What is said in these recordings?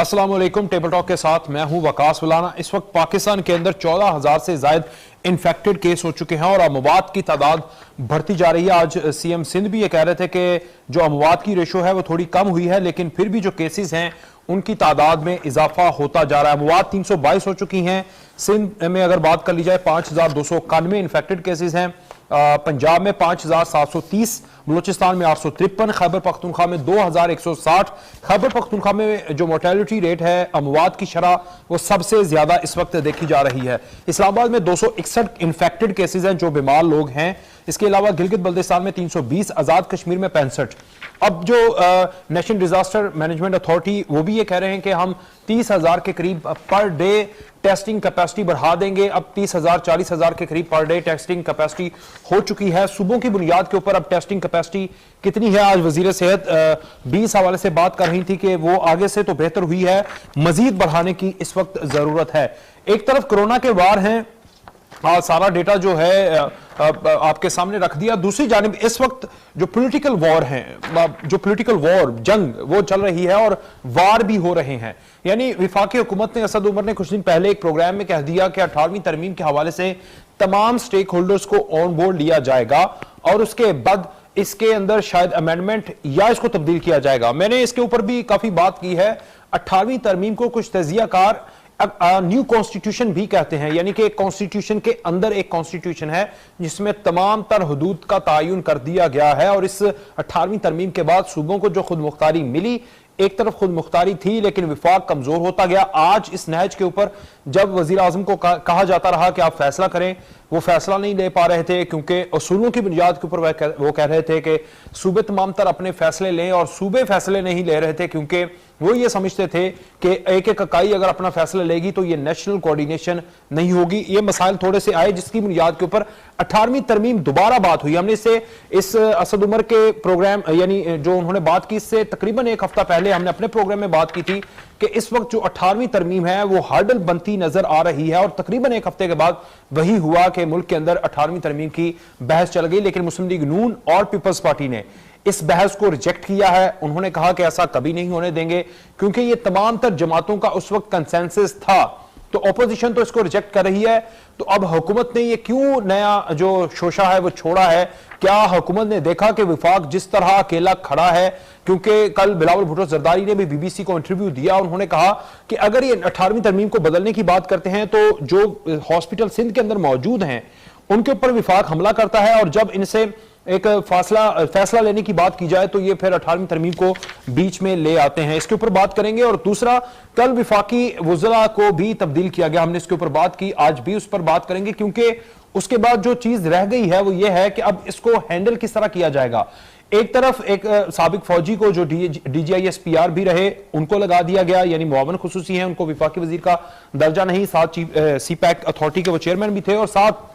अस्सलाम वालेकुम। Table talk के साथ मैं हूं वकास वलाना। इस वक्त पाकिस्तान के अंदर 14,000 से ज्यादा इन्फेक्टेड केस हो चुके हैं और अमवात की तादाद बढ़ती जा रही है। आज सीएम सिंध भी ये कह रहे थे कि जो अमवात की रेशो है वो थोड़ी कम हुई है, लेकिन फिर भी जो केसेस हैं उनकी तादाद में इजाफा होता जा रहा है। अमवात 322 हो चुकी हैं। सिंध में अगर बात कर ली जाए 5,291 इन्फेक्टेड केसेस हैं। पंजाब में 5,730, बलूचिस्तान में 853, खैबर पख्तूनख्वा में 2,160। खैबर पख्तूनख्वा में जो मोर्टेलिटी रेट है, अमवात की शरह, वो सबसे ज्यादा इस वक्त देखी जा रही है। इस्लामाबाद में 261 इन्फेक्टेड केसेस हैं जो बीमार लोग हैं। इसके अलावा गिलगित बल्तिस्तान में 320, आजाद कश्मीर में 65। अब जो नेशनल डिजास्टर मैनेजमेंट अथॉरिटी वो भी ये कह रहे हैं कि हम 30,000 के करीब पर डे टेस्टिंग कैपेसिटी बढ़ा देंगे। अब 30,000 40,000 के करीब पर डे टेस्टिंग कैपेसिटी हो चुकी है। सूबों की बुनियाद के ऊपर अब टेस्टिंग कैपेसिटी कितनी है, आज वजीर सेहत भी इस हवाले से बात कर रही थी कि वो आगे से तो बेहतर हुई है, मजीद बढ़ाने की इस वक्त जरूरत है। एक तरफ कोरोना के वार हैं, सारा डेटा जो है आपके सामने रख दिया। दूसरी जानिब इस वक्त जो पॉलिटिकल वॉर है, जो पॉलिटिकल वॉर जंग वो चल रही है और वार भी हो रहे हैं। यानी वफाकी हुकूमत ने, असद उमर ने कुछ दिन पहले एक प्रोग्राम में कह दिया कि 18वीं तरमीम के हवाले से तमाम स्टेक होल्डर्स को ऑन बोर्ड लिया जाएगा और उसके बाद इसके अंदर शायद अमेंडमेंट या इसको तब्दील किया जाएगा। मैंने इसके ऊपर भी काफी बात की है। 18वीं तरमीम को कुछ तजियाकार न्यू कॉन्स्टिट्यूशन भी कहते हैं, यानी कि कॉन्स्टिट्यूशन के अंदर एक कॉन्स्टिट्यूशन है जिसमें तमाम तर हदूद का तयन कर दिया गया है। और इस 18वीं तरमीम के बाद सूबों को जो खुद मुख्तारी मिली, एक तरफ खुद मुख्तारी थी लेकिन विफाक कमजोर होता गया। आज इस नहज के ऊपर जब वजीर आजम को कहा जाता रहा कि आप फैसला करें, वो फैसला नहीं ले पा रहे थे क्योंकि असूलों की बुनियाद के ऊपर वो कह रहे थे कि सूबे तमाम तर अपने फैसले लें, और सूबे फैसले नहीं ले रहे थे क्योंकि वो ये समझते थे कि एक एक इकाई अगर अपना फैसला लेगी तो ये नेशनल कोऑर्डिनेशन नहीं होगी। ये मसाइल थोड़े से आए जिसकी बुनियाद के ऊपर 18वीं तरमीम दोबारा बात हुई। हमने इससे इस असद उमर के प्रोग्राम यानी जो उन्होंने बात की, इससे तकरीबन एक हफ्ता पहले हमने अपने प्रोग्राम में बात की थी कि इस वक्त जो 18वीं तरमीम है वो हर्डल बनती नजर आ रही है। और तकरीबन एक हफ्ते के बाद वही हुआ कि मुल्क के अंदर 18वीं तरमीम की बहस चल गई, लेकिन मुस्लिम लीग नून और पीपल्स पार्टी ने इस बहस को रिजेक्ट किया है। उन्होंने कहा कि ऐसा कभी नहीं होने देंगे क्योंकि ये तमाम तर जमातों का उस वक्त कंसेंसस था। तो ऑपोजिशन तो इसको रिजेक्ट कर रही है, तो अब हुकूमत ने ये क्यों नया जो शोशा है वो छोड़ा है? क्या हुकूमत ने देखा कि विफाक जिस तरह अकेला खड़ा है? क्योंकि कल बिलावल भुट्टो जरदारी ने भी बीबीसी को इंटरव्यू दिया, उन्होंने कहा कि अगर ये 18वीं तरमीम को बदलने की बात करते हैं तो जो हॉस्पिटल सिंध के अंदर मौजूद हैं उनके ऊपर विफाक हमला करता है, और जब इनसे एक फैसला लेने की बात की जाए तो ये फिर 18वीं तरमीम को बीच में ले आते हैं। इसके ऊपर बात करेंगे। और दूसरा, कल विफाकी वज़रा को भी तब्दील किया गया, हमने इसके ऊपर बात की, आज भी उस पर बात करेंगे क्योंकि उसके बाद जो चीज रह गई है वो ये है कि अब इसको हैंडल किस तरह किया जाएगा। एक तरफ एक साबिक फौजी को जो DGISPR भी रहे उनको लगा दिया गया, यानी मुआवन खुसूसी हैं, उनको विफाकी वजीर का दर्जा नहीं, साथ CPAC अथॉरिटी के वो चेयरमैन भी थे, और साथ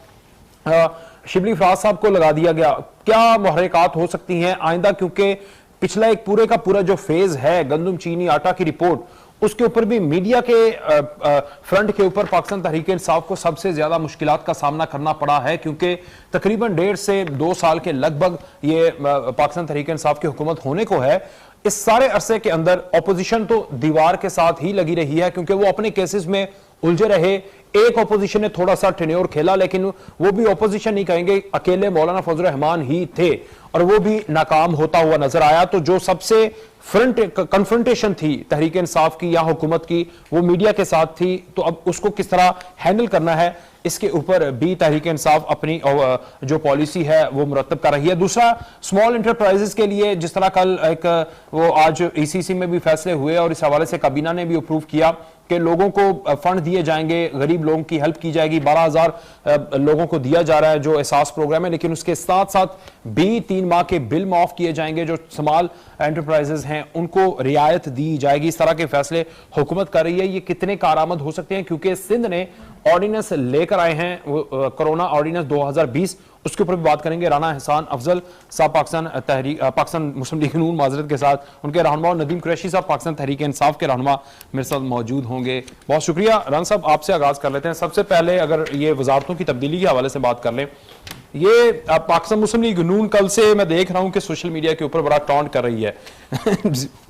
शिबली फराज साहब को लगा दिया गया। क्या मुहर्रिकात हो सकती हैं आइंदा, क्योंकि पिछला एक पूरे का पूरा जो फेज है गंदम चीनी आटा की रिपोर्ट, उसके ऊपर भी मीडिया के फ्रंट के ऊपर पाकिस्तान तहरीक इंसाफ को सबसे ज्यादा मुश्किलात का सामना करना पड़ा है, क्योंकि तकरीबन 1.5 से 2 साल के लगभग ये पाकिस्तान तहरीक इंसाफ की हुकूमत होने को है। इस सारे अरसे के अंदर ऑपोजिशन तो दीवार के साथ ही लगी रही है क्योंकि वो अपने केसेस में उलझे रहे। एक ऑपोजिशन ने थोड़ा सा टेन्योर खेला, लेकिन वो भी ऑपोजिशन नहीं कहेंगे, अकेले मौलाना फजल रहमान ही थे और वो भी नाकाम होता हुआ नजर आया। तो जो सबसे फ्रंट कन्फ्रंटेशन थी तहरीक इंसाफ की या हुकूमत की, वो मीडिया के साथ थी। तो अब उसको किस तरह हैंडल करना है, इसके ऊपर भी तहरीक इंसाफ अपनी जो पॉलिसी है वो मुरतब कर रही है। दूसरा, स्मॉल इंटरप्राइजेस के लिए जिस तरह कल एक वो आज ECC में भी फैसले हुए और इस हवाले से काबीना ने भी अप्रूव किया कि लोगों को फंड दिए जाएंगे, गरीब लोगों की हेल्प की जाएगी। 12,000 लोगों को दिया जा रहा है जो एहसास प्रोग्राम है, लेकिन उसके साथ साथ भी 3 माह के बिल माफ किए जाएंगे। जो स्मॉल एंटरप्राइजेस हैं उनको रियायत दी जाएगी। इस तरह के फैसले हुकूमत कर रही है। ये कितने कारआमद हो सकते हैं, क्योंकि सिंध ने ऑर्डिनेंस लेकर आए हैं कोरोना ऑर्डिनेंस 2020, उसके ऊपर भी बात करेंगे। राना एहसान अफजल साहब पाकिस्तान मुस्लिम लीग नून माजरत के साथ उनके रहनुमा, और नदीम कुरैशी साहब पाकिस्तान तहरीक इंसाफ के रहनुमा मेरे साथ मौजूद होंगे। बहुत शुक्रिया। राना साहब, आपसे आगाज कर लेते हैं। सबसे पहले अगर ये वजारतों की तब्दीली के हवाले से बात कर लें, ये पाकिस्तान मुस्लिम लीग नून कल से मैं देख रहा हूं कि सोशल मीडिया के ऊपर बड़ा टॉन्ट कर रही है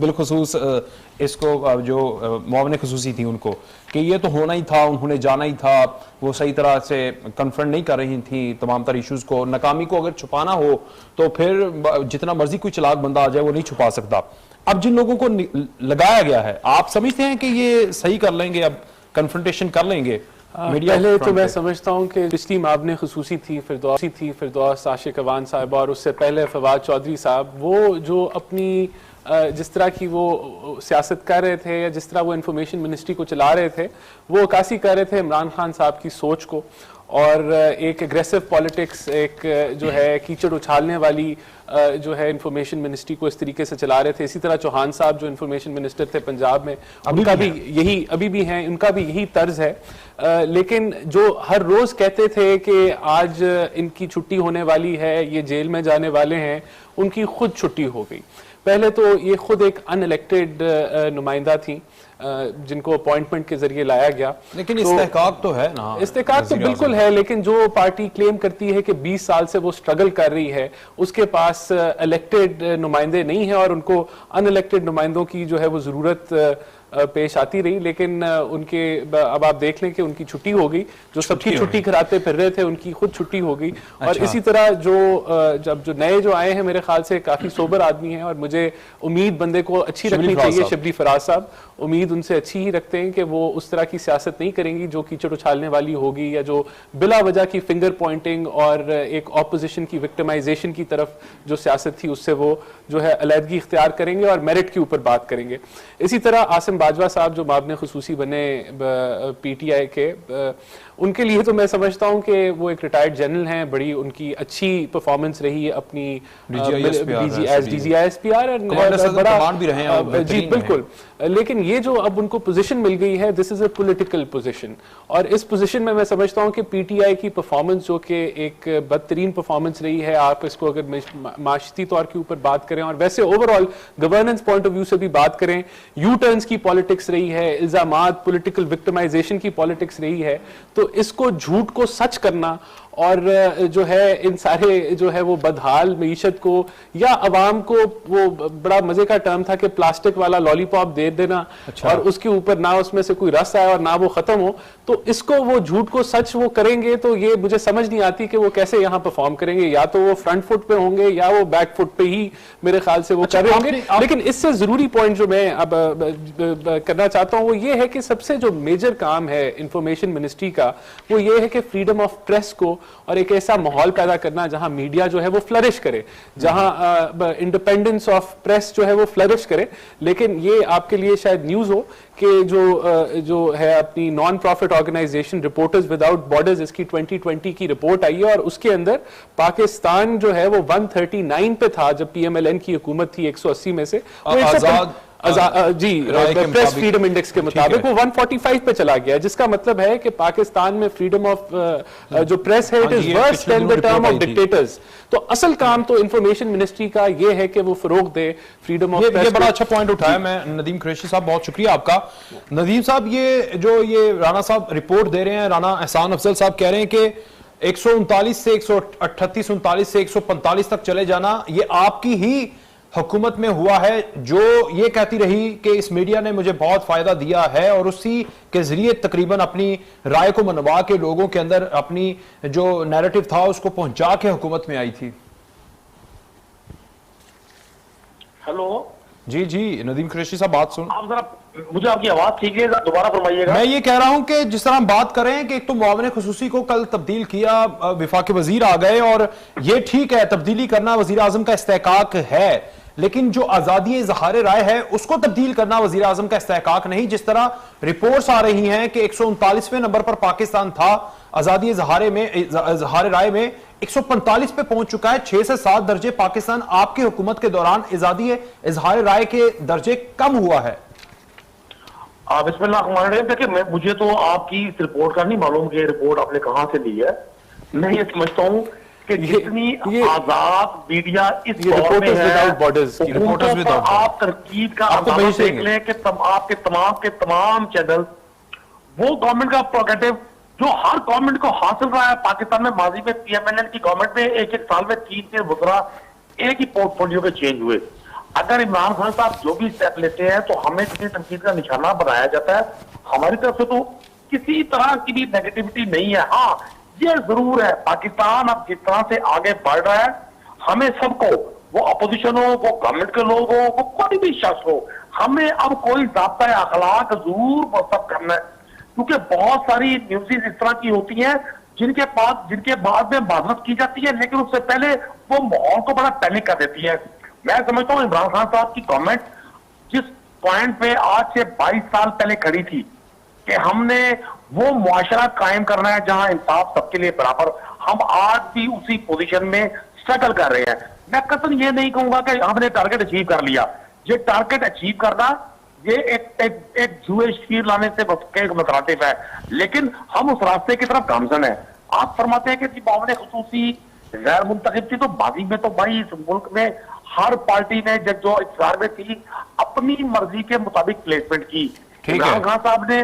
बिलखुसूस इसको जो मुआविन खुसूसी थी उनको कि ये तो होना ही था, उन्होंने जाना ही था, वो सही तरह से कन्फ्रंट नहीं कर रही थी तमाम तर इश्यूज को। नाकामी को अगर छुपाना हो तो फिर जितना मर्जी कोई चालाक बंदा आ जाए वो नहीं छुपा सकता। अब जिन लोगों को लगाया गया है, आप समझते हैं कि ये सही कर लेंगे, अब कन्फ्रंटेशन कर लेंगे? पहले तो मैं समझता हूँ कि पिछली माबने खुसूसी थी, फिरदौस आशिक अवान साहब, और उससे पहले फवाद चौधरी साहब, वो जो अपनी जिस तरह की वो सियासत कर रहे थे या जिस तरह वो इंफॉर्मेशन मिनिस्ट्री को चला रहे थे, वो अक्कासी कर रहे थे इमरान खान साहब की सोच को, और एक एग्रेसिव पॉलिटिक्स, एक जो है कीचड़ उछालने वाली जो है इंफॉर्मेशन मिनिस्ट्री को इस तरीके से चला रहे थे। इसी तरह चौहान साहब जो इंफॉर्मेशन मिनिस्टर थे पंजाब में, उनका भी यही, अभी भी हैं, उनका भी यही तर्ज है। लेकिन जो हर रोज कहते थे कि आज इनकी छुट्टी होने वाली है, ये जेल में जाने वाले हैं, उनकी खुद छुट्टी हो गई। पहले तो ये खुद एक अनइलेक्टेड नुमाइंदा थी जिनको अपॉइंटमेंट के जरिए लाया गया, लेकिन इस्तेहकाक तो है ना, इस्तेहकाक तो बिल्कुल है, लेकिन जो पार्टी क्लेम करती है कि 20 साल से वो स्ट्रगल कर रही है, उसके पास इलेक्टेड नुमाइंदे नहीं है और उनको अनइलेक्टेड नुमाइंदों की जो है वो जरूरत पेश आती रही। लेकिन उनके अब आप देख लें कि उनकी छुट्टी हो गई, जो सबकी छुट्टी कराते फिर रहे थे उनकी खुद छुट्टी हो गई। और इसी तरह जो नए जो आए हैं, मेरे ख्याल से काफी सोबर आदमी हैं और मुझे उम्मीद बंदे को अच्छी रखनी चाहिए। शबली फराज साहब, उम्मीद उनसे अच्छी ही रखते हैं कि वो उस तरह की सियासत नहीं करेंगी जो कीचड़ उछालने वाली होगी, या जो बिला वजह की फिंगर पॉइंटिंग और एक ऑपोजिशन की विक्टिमाइजेशन की तरफ जो सियासत थी उससे वो जो है अलहदगी इख्तियार करेंगे और मेरिट के ऊपर बात करेंगे। इसी तरह आसिम बाजवा साहब जो माबने खुसूसी बने पीटीआई के, उनके लिए तो मैं समझता हूं कि वो एक रिटायर्ड जनरल हैं, बड़ी उनकी अच्छी परफॉर्मेंस रही है अपनी DGISPR, जी बिल्कुल। लेकिन ये जो अब उनको पोजीशन मिल गई है, this is a political position, और इस पोजीशन में मैं समझता हूं कि पीटीआई की परफॉर्मेंस जो कि एक बदतरीन परफॉर्मेंस रही है, आप इसको अगर माशती तौर के ऊपर बात करें और वैसे overall governance point of view से भी बात करें, यू टर्न्स की पॉलिटिक्स रही है, इल्जामात, पॉलिटिकल विक्टिमाइजेशन की पॉलिटिक्स रही है, तो इसको झूठ को सच करना और जो है इन सारे जो है वो बदहाल मईशत को, या अवाम को, वो बड़ा मजे का टर्म था कि प्लास्टिक वाला लॉलीपॉप दे देना और उसके ऊपर ना उसमें से कोई रस आए और ना वो खत्म हो, तो इसको वो झूठ को सच वो करेंगे, तो ये मुझे समझ नहीं आती कि वो कैसे यहाँ परफॉर्म करेंगे। या तो वो फ्रंट फुट पे होंगे या वो बैक फुट पे ही मेरे ख्याल से वो कर रहे होंगे। लेकिन इससे जरूरी पॉइंट जो मैं अब करना चाहता हूँ वो ये है कि सबसे जो मेजर काम है इंफॉर्मेशन मिनिस्ट्री का, वो ये है कि फ्रीडम ऑफ प्रेस को और एक ऐसा माहौल पैदा करना जहां मीडिया जो है वो फ्लरिश करे, जहां इंडिपेंडेंस ऑफ प्रेस जो है वो फ्लरिश करे। लेकिन ये आपके लिए शायद न्यूज हो कि जो है अपनी non profit organisation reporters without borders, इसकी 2020 की रिपोर्ट आई है और उसके अंदर पाकिस्तान जो है वो 139 पे था जब PMLN की हुकूमत थी 180 में से, जी प्रेस फ्रीडम इंडेक्स के मुताबिक वो 145 पे चला गया, जिसका मतलब है कि पाकिस्तान में फ्रीडम ऑफ जो प्रेस है it is worse than the term of dictators. तो असल काम तो इंफॉर्मेशन मिनिस्ट्री का ये है कि वो फरोग दे फ्रीडम ऑफ प्रेस। ये बड़ा अच्छा पॉइंट उठाया मैं नदीम कुरैशी साहब, बहुत शुक्रिया आपका। नदीम साहब, ये राणा साहब रिपोर्ट दे रहे हैं, राणा एहसान अफजल साहब कह रहे हैं कि 139 से 138, 39 से 145 तक चले जाना ये आपकी ही हुकूमत में हुआ है, जो ये कहती रही कि इस मीडिया ने मुझे बहुत फायदा दिया है और उसी के जरिए तकरीबन अपनी राय को मनवा के लोगों के अंदर अपनी जो नैरेटिव था उसको पहुंचा के हुकूमत में आई थी। हेलो जी जी नदीम कुरैशी साहब, बात सुन, आप जरा मुझे आपकी आवाज ठीक है, दोबारा फरमाइएगा। मैं ये कह रहा हूं कि जिस तरह हम बात कर रहे हैं कि एक तो मुआविन खुसूसी को कल तब्दील किया, विफाकी वजीर आ गए, और ये ठीक है तब्दीली करना वजीर आजम का इस्तेहकाक है, लेकिन जो आजादी इजहार राय है उसको तब्दील करना वजीर आजम का इस्तेहकाक नहीं। जिस तरह रिपोर्ट्स आ रही हैं कि 139वें नंबर पर पाकिस्तान था आजादी इजहार राय में, 145 पे पहुंच चुका है। 6 से 7 दर्जे पाकिस्तान आपकी हुकूमत के दौरान आजादी इजहार राय के दर्जे कम हुआ है। बिस्मिल्लाह, मुझे तो आपकी इस रिपोर्ट का नहीं मालूम कि रिपोर्ट आपने कहां से ली है। मैं ये समझता हूं कि जितनी आजाद मीडिया इस दौर में है, आप तरकीब का अंदाजा देख लें कि आपके तमाम चैनल वो गवर्नमेंट का प्रोगेटिव जो हर गवर्नमेंट को हासिल रहा है। पाकिस्तान में माजी में PMLN की गवर्नमेंट में एक साल में 3 वज़रा एक ही पोर्टफोलियो के चेंज हुए। अगर इमरान खान साहब जो भी स्टेप लेते हैं तो हमें किसी तनकीद का निशाना बनाया जाता है। हमारी तरफ से तो किसी तरह की भी नेगेटिविटी नहीं है। हाँ, ये जरूर है, पाकिस्तान अब जिस तरह से आगे बढ़ रहा है, हमें सबको, वो अपोजिशन हो, वो गवर्नमेंट के लोग हो, वो कोई भी शख्स हो, हमें अब कोई ज़ाब्ता अखलाक जरूर सब करना है। क्योंकि बहुत सारी न्यूज़ इस तरह की होती हैं जिनके बाद में माजरत की जाती है, लेकिन उससे पहले वो माहौल को बड़ा पैनिक कर देती है। मैं समझता हूँ इमरान खान साहब की गवर्नमेंट जिस पॉइंट पे आज से 22 साल पहले खड़ी थी कि हमने वो मुआशरा कायम करना है जहां इंसाफ सबके लिए बराबर, हम आज भी उसी पोजीशन में स्ट्रगल कर रहे हैं। मैं कतई ये नहीं कहूंगा कि हमने टारगेट अचीव कर लिया। ये टारगेट अचीव करना ये एक जुए शीर लाने से मुतरातिफ है, लेकिन हम उस रास्ते की तरफ गामजन है। आप फरमाते हैं कि मामले खुसूसी गैर मुंतखब थी, तो बाजी में तो भाई इस मुल्क में हर पार्टी ने जो इख्तियार में थी अपनी मर्जी के मुताबिक प्लेसमेंट की। इमरान खान साहब ने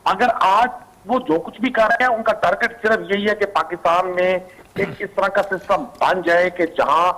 अगर आज वो जो कुछ भी कर रहे हैं, उनका टारगेट सिर्फ यही है कि पाकिस्तान में एक इस तरह का सिस्टम बन जाए कि जहां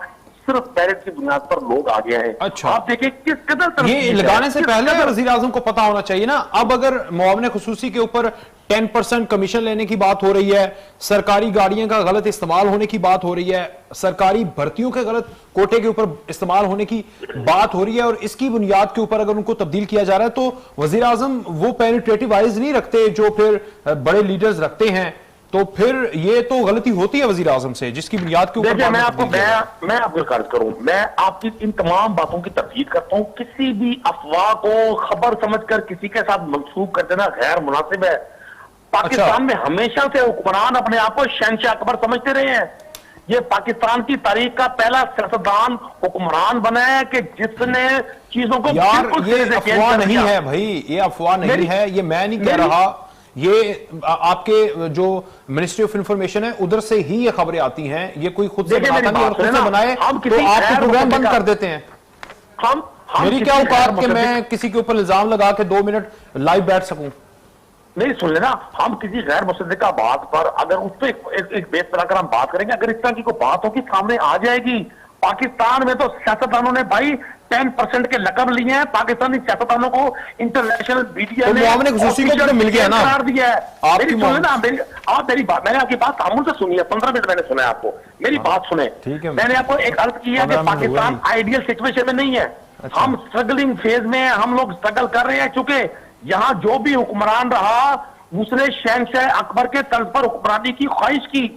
सिर्फ मेरिट की बुनियाद पर लोग आगे हैं। अच्छा, आप देखिए किस कदर ये लगाने से पहले वज़ीर आज़म को पता होना चाहिए ना। अब अगर मुआवने खुसूसी के ऊपर 10% कमीशन लेने की बात हो रही है, सरकारी गाड़ियों का गलत इस्तेमाल होने की बात हो रही है, सरकारी भर्तियों के गलत कोटे के ऊपर इस्तेमाल होने की बात हो रही है, और इसकी बुनियाद के ऊपर अगर उनको तब्दील किया जा रहा है, तो वज़ीर आज़म वो पेनिट्रेटिव आइज नहीं रखते जो फिर बड़े लीडर्स रखते हैं। तो फिर ये तो गलती होती है वज़ीर आज़म से, जिसकी बुनियाद के ऊपर। मैं आपको कार्य करूं, मैं आपकी इन तमाम बातों की तफसील करता हूं। किसी भी अफवाह को खबर समझकर किसी के साथ मंसूब कर देना गैर मुनासिब है। पाकिस्तान में हमेशा से हुक्मरान अपने आप को शहंशाह अकबर समझते रहे हैं। ये पाकिस्तान की तारीख का पहला सियासतदान हुक्मरान बना है कि जिसने चीजों को यार, ये अफवाह नहीं है भाई, ये अफवाह नहीं है, ये मैं नहीं कह रहा, ये आपके जो मिनिस्ट्री ऑफ इंफॉर्मेशन है उधर से ही ये खबरें आती हैं। ये कोई खुद से बनाता नहीं, और खुद से बनाए तो आपके प्रोग्राम बंद कर देते हैं। मेरी क्या औकात कि मैं किसी के ऊपर इल्जाम लगा के 2 मिनट लाइव बैठ सकूं? नहीं, सुन लेना, हम किसी गैर मुसद्दिका बात पर अगर उस पर एक बेस बनाकर हम बात करेंगे, अगर इस तरह की कोई बात होगी सामने आ जाएगी। पाकिस्तान में तो सियासतदानों ने भाई 10% के लकब लिए हैं। पाकिस्तानी सियासतदानों को इंटरनेशनल मीडिया ने मिल गया ना करार दिया है। मेरी बात, मैंने आपकी बात तामुल से सुनी है, 15 मिनट मैंने सुना है आपको, मेरी बात सुने। मैंने आपको एक अर्ज किया कि पाकिस्तान आइडियल सिचुएशन में नहीं है। हम स्ट्रगलिंग फेज में, हम लोग स्ट्रगल कर रहे हैं, चूंकि यहां जो भी हुक्मरान रहा उसने शहंशाह अकबर के तर्ज पर हुक्मरानी की ख्वाहिश की।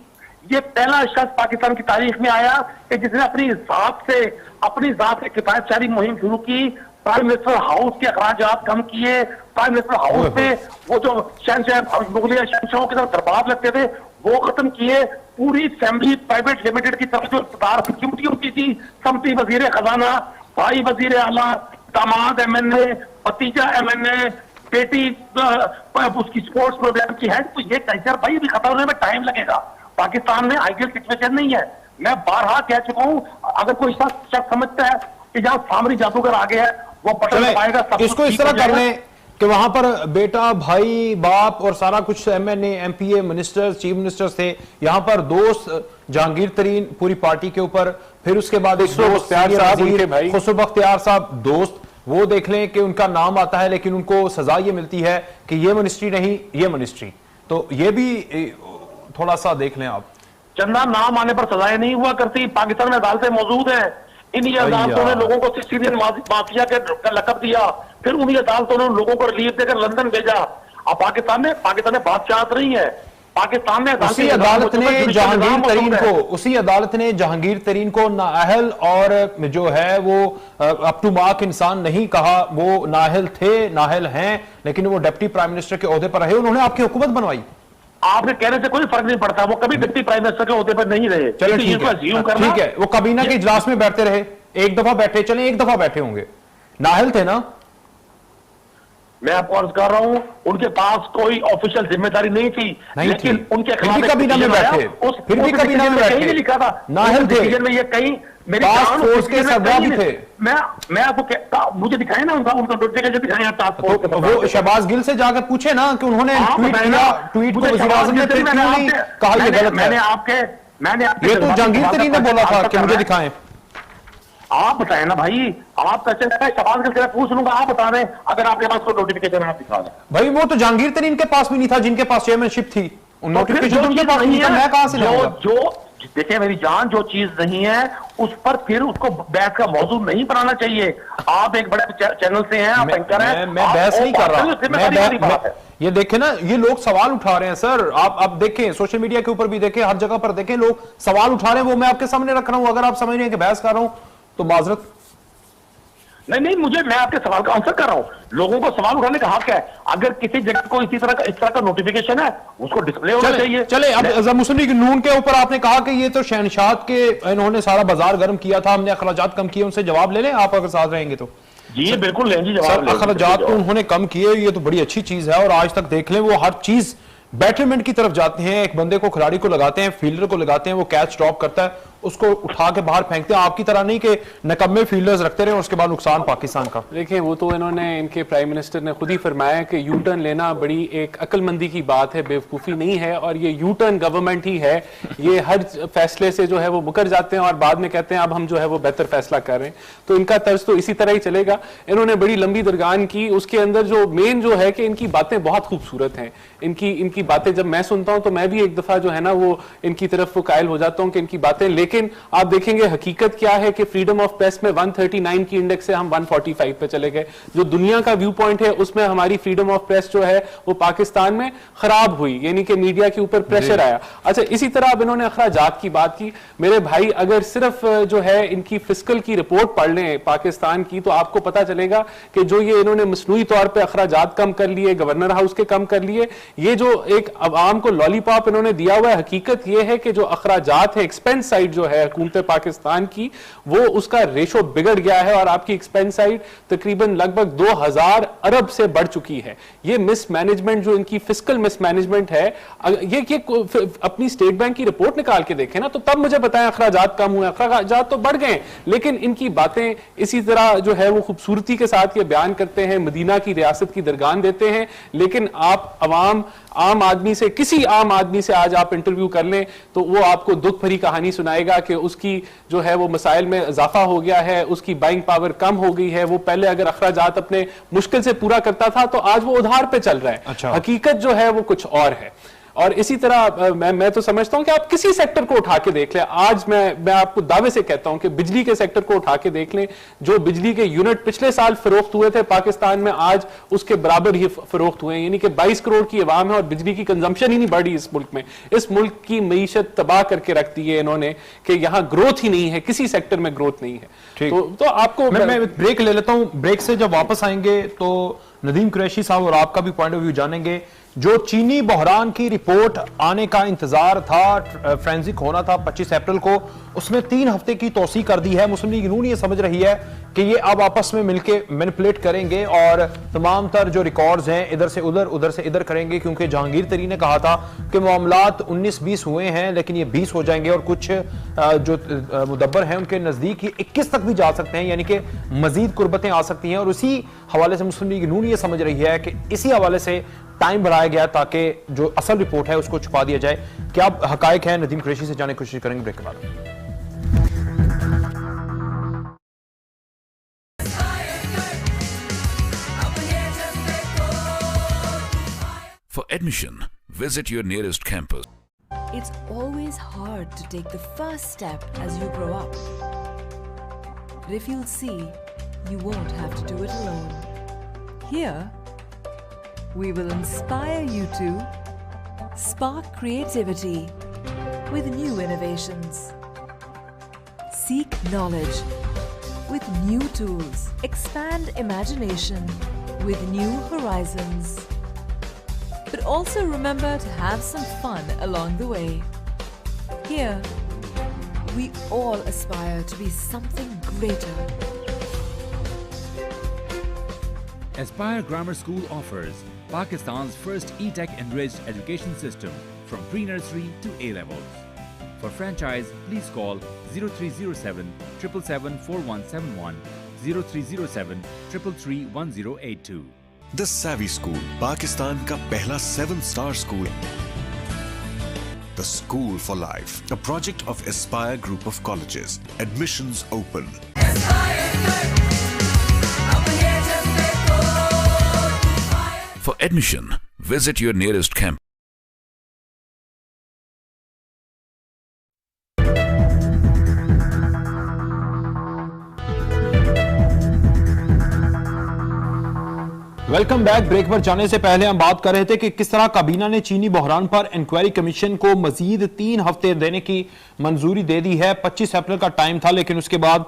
ये पहला शख्स पाकिस्तान की तारीख में आया कि जिसने अपनी जात से किफायतशारी मुहिम शुरू की। प्राइम मिनिस्टर हाउस के अखराजात कम किए। प्राइम मिनिस्टर हाउस पे वो जो शहंशाह मुगलिया शहंशाहों के साथ दरबार लगते थे वो खत्म किए। पूरी फैमिली प्राइवेट लिमिटेड की तरफ जो इख्तियार कीमती होती थी, समती वजीर खजाना, भाई वजीर आला, दामाद MNA, भतीजा MNA, बेटी उसकी स्पोर्ट्स प्रोग्राम की है, तो ये कल्चर भाई भी खत्म होने में टाइम लगेगा। पाकिस्तान में आइडियल सिचुएशन नहीं है। मैं बारहा कह चुका हूं, अगर कोई शख्स समझता है कि जहां सामरी जादूगर आगे है वो बटन दबाएगा, इसको इस तरह कर लें कि वहां पर बेटा, भाई, बाप और सारा कुछ MNA, MPA, ministers, chief ministers थे। यहां पर दोस्त जहांगीर तरीन पूरी पार्टी के ऊपर, फिर उसके बाद एक खुसरो बख्तियार साहब दोस्त, वो देख लें कि उनका नाम आता है लेकिन उनको सजा ये मिलती है कि ये मिनिस्ट्री नहीं, ये मिनिस्ट्री। तो ये भी थोड़ा सा देख लें आप। चंदा नाम आने पर सजाएं नहीं हुआ करती। पाकिस्तान में अदालतें मौजूद हैं। इन्हीं अदालतों ने लोगों को 60 दिन माफिया का लकब दिया, फिर उन्हीं अदालतों ने लोगों को रिलीफ देकर लंदन भेजा। अब पाकिस्तान में बादशाहत नहीं है। पाकिस्तान में उसी अदालत ने जहांगीर तरीन को नाअहल और जो है वो अप टू मार्क इंसान नहीं कहा। वो नाअहल थे, नाअहल हैं, लेकिन वो डिप्टी प्राइम मिनिस्टर के ओहदे पर रहे, उन्होंने आपकी हुकूमत बनवाई। आपके कहने से कोई फर्क नहीं पड़ता, वो कभी डिप्टी प्राइम मिनिस्टर के ओहदे पर नहीं रहे। चलो ठीक है, वो काबीना के इजलास में बैठते रहे, एक दफा बैठे, चले एक दफा बैठे होंगे, नाअहल थे ना। मैं आपको अर्ज कर रहा हूं, उनके पास कोई ऑफिशियल जिम्मेदारी नहीं थी, लेकिन उनके खिलाफ फिर भी कभी ना बैठे, फिर भी कभी ना बैठे, लिखा था नाहल थे में, ये कहीं मेरे फोर्स के सरबराह भी थे। मैं आपको मुझे दिखाए ना उनका नोटिफिकेशन दिखाए टास्क फोर्स, वो शहबाज गिल से जाकर पूछे ना कि उन्होंने ट्वीट को वज़ीर आज़म ने क्यों नहीं कहा ये गलत है। मैंने ये तो जहांगीर तरीन ने बोला था कि मुझे दिखाएं। आप बताएं ना भाई, आप कैसे शहबाज गिल से पूछ लूंगा, आप बता दें अगर आपके पास कोई नोटिफिकेशन आप दिखा दें। भाई वो तो जहांगीर तरीन के पास भी नहीं था जिनके पास चेयरमैनशिप थी, नोटिफिकेशन उनके पास नहीं था, मैं कहां से लाऊंगा? जो देखिए मेरी जान, जो चीज नहीं है उस पर फिर उसको बहस का मौजूद नहीं बनाना चाहिए। आप एक बड़े चैनल से हैं, आप एंकर हैं, मैं बहस नहीं कर रहा। ये देखें ना, ये लोग सवाल उठा रहे हैं सर, आप देखें सोशल मीडिया के ऊपर भी देखें, हर जगह पर देखें, लोग सवाल उठा रहे हैं, वो मैं आपके सामने रख रहा हूं। अगर आप समझ रहे हैं कि बहस कर रहा हूं तो माजरत। नहीं, मैं आपके सवाल का आंसर कर रहा हूं। लोगों को सवाल उठाने का हक है। अगर किसी जगह को इस तरह का नोटिफिकेशन है, उसको डिस्प्ले होना चाहिए। चले अब मुस्लिम लीग नून के ऊपर आपने कहा कि ये तो शहनशाद के इन्होंने सारा बाजार गर्म किया था, हमने अखराजात कम किए, उनसे जवाब ले लें आप अगर साथ रहेंगे तो। जी बिल्कुल लेंगे जवाब। अखराजात तो उन्होंने कम किए, ये तो बड़ी अच्छी चीज है, और आज तक देख लें वो हर चीज बैटरमेंट की तरफ जाते हैं। एक बंदे को, खिलाड़ी को लगाते हैं, फील्डर को लगाते हैं, वो कैच ड्रॉप करता है, उसको उठा के बाहर फेंकते हैं। आपकी तरह नहीं कि नकम्मे फील्डर्स रखते रहे और उसके बाद नुकसान पाकिस्तान का। देखिए वो तो इन्होंने, इनके प्राइम मिनिस्टर ने खुद ही फरमाया कि यू टर्न लेना बड़ी एक अक्लमंदी की बात है, बेवकूफ़ी नहीं है, और ये यू टर्न गवर्नमेंट ही है। ये हर फैसले से जो है वो मुकर जाते हैं और बाद में कहते हैं अब हम जो है वो बेहतर फैसला कर रहे हैं। तो इनका तर्ज तो इसी तरह ही चलेगा। इन्होंने बड़ी लंबी दरगान की, उसके अंदर जो मेन जो है कि इनकी बातें बहुत खूबसूरत हैं। इनकी बातें जब मैं सुनता हूं तो मैं भी एक दफा जो है ना वो इनकी तरफ वो कायल हो जाता हूं कि इनकी बातें, लेकिन आप देखेंगे हकीकत क्या है कि फ्रीडम ऑफ प्रेस में 139 की इंडेक्स से हम 145 पे चले गए। जो दुनिया का व्यू पॉइंट है उसमें हमारी फ्रीडम ऑफ प्रेस जो है वो पाकिस्तान में खराब हुई, यानी कि मीडिया के ऊपर प्रेशर आया। अच्छा, इसी तरह अब इन्होंने अखराजात की बात की। मेरे भाई अगर सिर्फ जो है इनकी फिस्कल की रिपोर्ट पढ़ लें पाकिस्तान की, तो आपको पता चलेगा कि जो ये इन्होंने मसनूई तौर पर अखराजात कम कर लिए, गवर्नर हाउस के कम कर लिए, ये जो एक अवाम को लॉलीपॉप इन्होंने दिया हुआ है, हकीकत ये है कि जो अखराजात है, एक्सपेंस साइड जो है हुकूमत पाकिस्तान की, वो उसका रेशो बिगड़ गया है और आपकी एक्सपेंस साइड तकरीबन लगभग 2000 अरब से बढ़ चुकी है। ये मिसमैनेजमेंट, जो इनकी फिस्कल मिसमैनेजमेंट है, ये अपनी स्टेट बैंक की रिपोर्ट निकाल के देखें ना, तो तब मुझे बताएं अखराजात कम हुए। अखराजात तो बढ़ गए, लेकिन इनकी बातें इसी तरह जो है वो खूबसूरती के साथ ये बयान करते हैं, मदीना की रियासत की दरगान देते हैं, लेकिन आप आम आदमी से, किसी आम आदमी से आज आप इंटरव्यू कर लें तो वो आपको दुख भरी कहानी सुनाएगा कि उसकी जो है वो मसाइल में इजाफा हो गया है, उसकी बाइंग पावर कम हो गई है। वो पहले अगर अखराजात अपने मुश्किल से पूरा करता था तो आज वो उधार पे चल रहा है। अच्छा। हकीकत जो है वो कुछ और है। और इसी तरह मैं तो समझता हूं कि आप किसी सेक्टर को उठा के देख लें। आज मैं आपको दावे से कहता हूं कि बिजली के सेक्टर को उठा के देख लें। जो बिजली के यूनिट पिछले साल फरोख्त हुए थे पाकिस्तान में, आज उसके बराबर ही फरोख्त हुए हैं। यानी कि 22 करोड़ की आवाम है और बिजली की कंजम्पशन ही नहीं बढ़ी इस मुल्क में। इस मुल्क की मईशत तबाह करके रख दी है इन्होंने कि यहां ग्रोथ ही नहीं है, किसी सेक्टर में ग्रोथ नहीं है। तो आपको मैं ब्रेक ले लेता हूं। ब्रेक से जब वापस आएंगे तो नदीम कुरैशी साहब और आपका भी पॉइंट ऑफ व्यू जानेंगे। जो चीनी बहरान की रिपोर्ट आने का इंतजार था, फ्रेंसिक होना था 25 अप्रैल को, उसमें 3 हफ्ते की तोसी कर दी है। मुस्लिम लीग नून ये समझ रही है कि ये अब आपस में मिलके मैनिपुलेट करेंगे और तमाम तर जो रिकॉर्ड्स हैं इधर से उधर से इधर करेंगे, क्योंकि जहांगीर तरीन ने कहा था कि मामलात 19-20 हुए हैं लेकिन ये 20 हो जाएंगे और कुछ जो मुदब्बर हैं उनके नजदीक ये 21 तक भी जा सकते हैं, यानी कि मजीद कुर्बतें आ सकती हैं। और उसी हवाले से मुस्लिम लीग नून ये समझ रही है कि इसी हवाले से टाइम बढ़ाया गया ताकि जो असल रिपोर्ट है उसको छुपा दिया जाए। क्या हकायक है, नदीम कुरैशी से जानने की कोशिश करेंगे ब्रेक के बाद। For admission, visit your nearest campus. It's always hard to take the first step as you grow up. But if you'll see, you won't have to do it alone. Here, we will inspire you to spark creativity with new innovations. Seek knowledge with new tools. Expand imagination with new horizons. But also remember to have some fun along the way. Here, we all aspire to be something greater. Aspire Grammar School offers Pakistan's first e-tech enriched education system from pre-nursery to A-levels. For franchise, please call 0307 777 4171, 0307 333 1082. The Savvy School, Pakistan ka pehla 7-star school. The School for Life, a project of Aspire Group of Colleges. Admissions open. For admission, visit your nearest campus. Welcome back. Break पर जाने से पहले हम बात कर रहे थे कि किस तरह काबीना ने चीनी बहरान पर इंक्वायरी कमीशन को मजीद 3 हफ्ते देने की मंजूरी दे दी है। 25 अप्रैल का टाइम था, लेकिन उसके बाद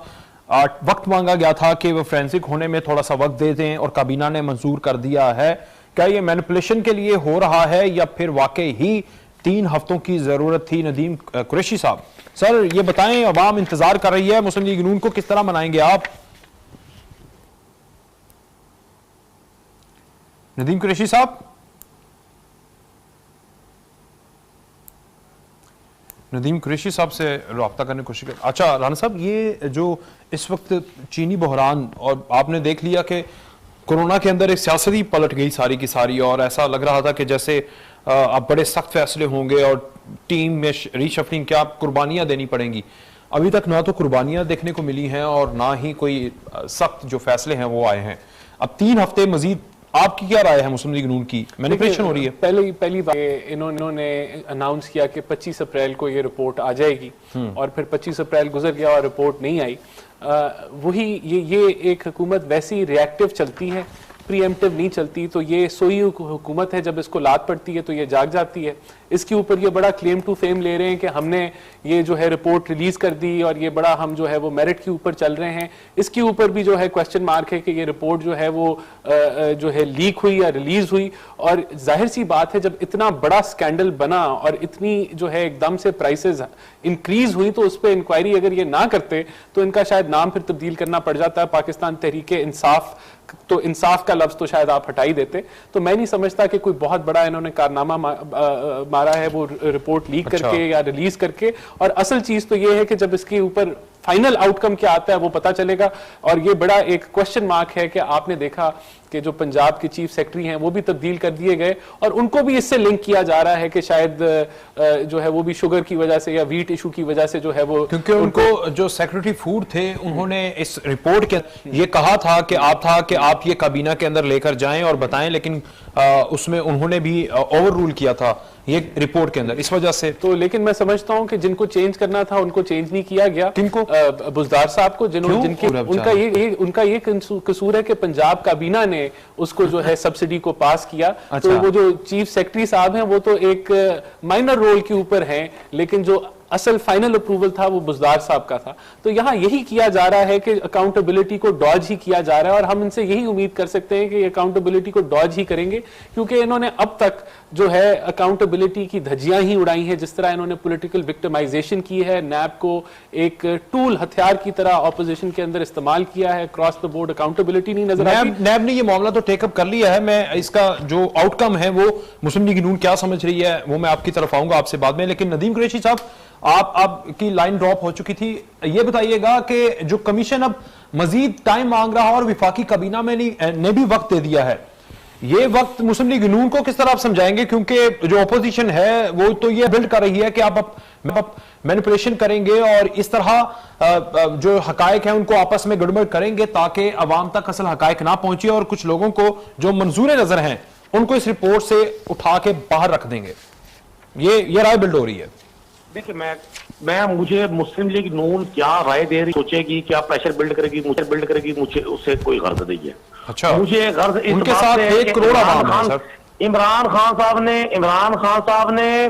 वक्त मांगा गया था कि वो फोरेंसिक होने में थोड़ा सा वक्त दे दें और काबीना ने मंजूर कर दिया है। क्या ये मैनिपुलेशन के लिए हो रहा है या फिर वाकई ही 3 हफ्तों की जरूरत थी? नदीम कुरैशी साहब, सर ये बताएं, अवाम इंतजार कर रही है, मुस्लिम लीग नून को किस तरह मनाएंगे आप? नदीम कुरैशी साहब, नदीम कुरैशी साहब से रब्ता करने की कोशिश कर। अच्छा राना साहब, ये जो इस वक्त चीनी बहरान, और आपने देख लिया कि कोरोना के अंदर एक सियासत ही पलट गई सारी की सारी, और ऐसा लग रहा था कि जैसे अब बड़े सख्त फैसले होंगे और टीम में रीशफलिंग, क्या कुर्बानियां देनी पड़ेंगी। अभी तक ना तो कुर्बानियां देखने को मिली हैं और ना ही कोई सख्त जो फैसले हैं वो आए हैं। अब 3 हफ्ते मजीद, आपकी क्या राय है मुस्लिम लीग नून की? मैनिपुलेशन हो रही है? पहली बात इन्होंने अनाउंस किया कि 25 अप्रैल को ये रिपोर्ट आ जाएगी और फिर 25 अप्रैल गुजर गया और रिपोर्ट नहीं आई। वही ये एक हुकूमत वैसी रिएक्टिव चलती है, प्रीएम्प्टिव नहीं चलती। तो ये सोई हुकूमत है, जब इसको लात पड़ती है तो ये जाग जाती है। इसके ऊपर ये बड़ा क्लेम टू फेम ले रहे हैं कि हमने ये जो है रिपोर्ट रिलीज कर दी और ये बड़ा हम जो है वो मेरिट के ऊपर चल रहे हैं। इसके ऊपर भी जो है क्वेश्चन मार्क है कि ये रिपोर्ट जो है वो जो है लीक हुई या रिलीज हुई। और जाहिर सी बात है, जब इतना बड़ा स्कैंडल बना और इतनी जो है एकदम से प्राइसेस इंक्रीज हुई, तो उस पर इंक्वायरी अगर ये ना करते तो इनका शायद नाम फिर तब्दील करना पड़ जाता है, पाकिस्तान तहरीक इंसाफ। तो इंसाफ का लफ्ज तो शायद आप हटा ही देते। तो मैं नहीं समझता कि कोई बहुत बड़ा इन्होंने कारनामा मारा है वो रिपोर्ट लीक करके या रिलीज करके। और असल चीज तो ये है कि जब इसके ऊपर फाइनल आउटकम क्या आता है वो पता चलेगा। और ये बड़ा एक क्वेश्चन मार्क है कि आपने देखा कि जो पंजाब के चीफ सेक्रेटरी हैं वो भी तब्दील कर दिए गए और उनको भी इससे लिंक किया जा रहा है कि शायद जो है वो भी शुगर की वजह से या वीट इशू की वजह से जो है वो, क्योंकि उनको जो सेक्रेटरी फूड थे उन्होंने इस रिपोर्ट के ये कहा था कि आप ये काबीना के अंदर लेकर जाएं और बताएं, लेकिन उसमें उन्होंने भी ओवर रूल किया था ये रिपोर्ट के अंदर, इस वजह से। तो लेकिन मैं समझता हूं कि जिनको चेंज करना था उनको चेंज नहीं किया गया। किनको? बुज़दार साहब को, उनका ये कसूर है कि पंजाब काबीना ने उसको जो है सब्सिडी को पास किया। अच्छा। तो वो जो चीफ सेक्रेटरी साहब हैं वो तो एक माइनर रोल के ऊपर हैं, लेकिन जो असल फाइनल अप्रूवल था वो बुज़दार साहब का था। तो यहाँ यही किया जा रहा है कि अकाउंटेबिलिटी को डॉज ही किया जा रहा है और हम इनसे यही उम्मीद कर सकते हैं कि अकाउंटेबिलिटी को डॉज ही करेंगे, क्योंकि इन्होंने अब तक जो है अकाउंटेबिलिटी की धज्जियां ही उड़ाई हैं। जिस तरह इन्होंने पॉलिटिकल विक्टिमाइजेशन की है, नैब को एक टूल, हथियार की तरह ऑपोजिशन के अंदर इस्तेमाल किया है, क्रॉस द बोर्ड अकाउंटेबिलिटी नहीं नजर आती। नैब ने ये मामला तो टेकअप कर लिया है। मैं इसका जो आउटकम है वो मुस्लिम लीग नून क्या समझ रही है वो मैं आपकी तरफ आऊंगा आपसे बाद में। लेकिन नदीम कुरैशी साहब, आपकी लाइन ड्रॉप हो चुकी थी, ये बताइएगा कि जो कमीशन अब मजीद टाइम मांग रहा है और विफाकी काबीना में ने भी वक्त दे दिया है, ये वक्त मुस्लिम लीग नून को किस तरह आप समझाएंगे? क्योंकि जो अपोजिशन है वो तो ये बिल्ड कर रही है कि आप मैनिपुलेशन करेंगे और इस तरह जो हकायक हैं उनको आपस में गड़बड़ करेंगे ताकि अवाम तक असल हकायक ना पहुंचे और कुछ लोगों को जो मंजूर नजर हैं उनको इस रिपोर्ट से उठा के बाहर रख देंगे। ये राय बिल्ड हो रही है। देखिए, मुझे मुस्लिम लीग नून क्या राय दे रही, सोचेगी, क्या प्रेशर बिल्ड करेगी, मुझे उससे कोई गर्ज नहीं है। अच्छा, मुझे गर्ज इस उनके साथ 1 करोड़ इमरान खान साहब ने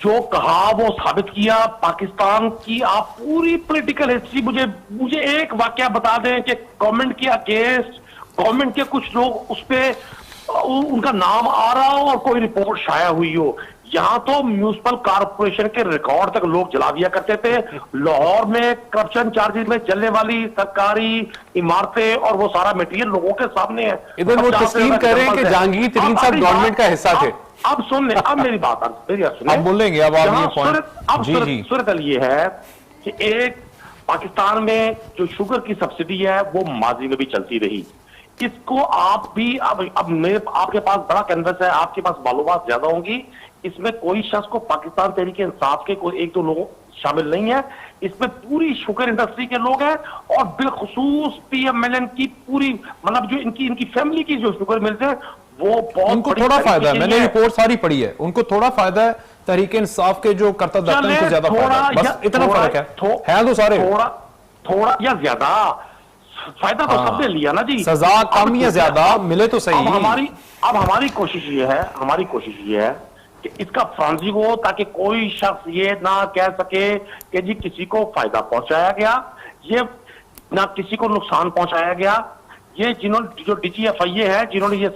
जो कहा वो साबित किया। पाकिस्तान की आप पूरी पॉलिटिकल हिस्ट्री, मुझे एक वाकया बता दें कि गवर्नमेंट के अगेंस्ट, गवर्नमेंट के कुछ लोग उस पे उनका नाम आ रहा हो और कोई रिपोर्ट शाया हुई हो। यहाँ तो म्यूनिसिपल कॉर्पोरेशन के रिकॉर्ड तक लोग जला दिया करते थे। लाहौर में करप्शन चार्जेस में चलने वाली सरकारी इमारतें और वो सारा मटेरियल लोगों के सामने है। इधर वो तस्लीम कर रहे हैं कि जहांगीर तरीन साहब गवर्नमेंट का हिस्सा थे। अब सुन ले, अब मेरी बात सुनिए, अब बोलेंगे, अब आप ये पॉइंट। सूरत ये है कि एक पाकिस्तान में जो शुगर की सब्सिडी है वो माजी में भी चलती रही। इसको आप भी अब मेरे आपके पास बड़ा कैनवस है, आपके पास मालूमात ज्यादा होंगी। इसमें कोई शख्स को पाकिस्तान तहरीक इंसाफ के कोई एक दो लोग शामिल नहीं है। इसमें पूरी शुगर इंडस्ट्री के लोग हैं और बिलखुसूस पीएमएलएन की पूरी मतलब जो इनकी फैमिली की जो शुगर मिलते हैं वो बहुत उनको थोड़ा फायदा है। मैंने रिपोर्ट सारी पढ़ी है, उनको थोड़ा फायदा है। तहरीक इंसाफ के जो करता धरता है उनको ज्यादा फायदा है, बस इतना फर्क है तो सारे थोड़ा या ज्यादा फायदा तो सबने लिया ना जी। सजा कम या ज्यादा मिले तो सही। अब हमारी कोशिश ये है कि इसका फर्जी हो ताकि कोई शख्स ये ना कह सके कि जी किसी को फायदा पहुंचाया गया, ये ना किसी को नुकसान पहुंचाया गया। ये जिन्होंने जो DGFIA है जिन्होंने ये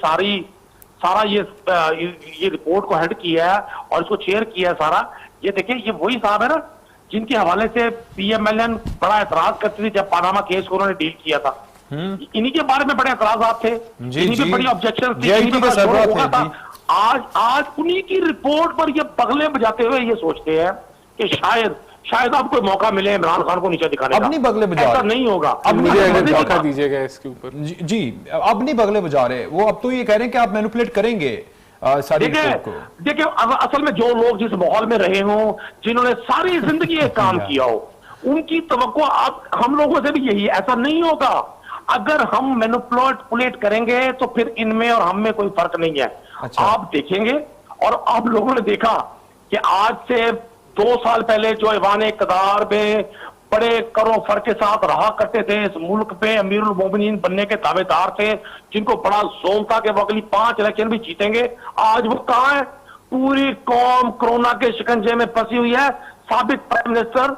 सारा ये रिपोर्ट को हेड किया है और इसको चेयर किया है सारा, ये देखिए ये वही साहब है ना जिनके हवाले से PMLN बड़ा एतराज करती थी जब पानामा केस को उन्होंने डील किया था। इन्हीं के बारे में बड़े एतराजात थे, इन्हीं पे बड़ी ऑब्जेक्शन थी। आज उन्हीं की रिपोर्ट पर ये बगले बजाते हुए ये सोचते हैं कि शायद अब कोई मौका मिले इमरान खान को नीचे दिखाने का। अब नहीं बगले बजा, ऐसा नहीं होगा। अब मुझे मौका दीजिएगा इसके ऊपर। जी अब नहीं बगले बजा रहे वो, अब तो ये कह रहे हैं कि आप मैनिपुलेट करेंगे सारी रिपोर्ट को। देखिए असल में जो लोग जिस माहौल में रहे हों, जिन्होंने सारी जिंदगी एक काम किया हो, उनकी तवक्को हम लोगों से भी यही, ऐसा नहीं होगा। अगर हम मैनिपुलेट करेंगे तो फिर इनमें और हम में कोई फर्क नहीं है। अच्छा। आप देखेंगे और आप लोगों ने देखा कि आज से 2 साल पहले जो ऐवान इक़्तिदार में बड़े करो फर के साथ रहा करते थे, इस मुल्क पे अमीरुल मोमिनीन बनने के दावेदार थे, जिनको बड़ा जोम था कि वो अगली 5 इलेक्शन भी जीतेंगे, आज वो कहां है? पूरी कौम कोरोना के शिकंजे में फंसी हुई है। साबिक प्राइम मिनिस्टर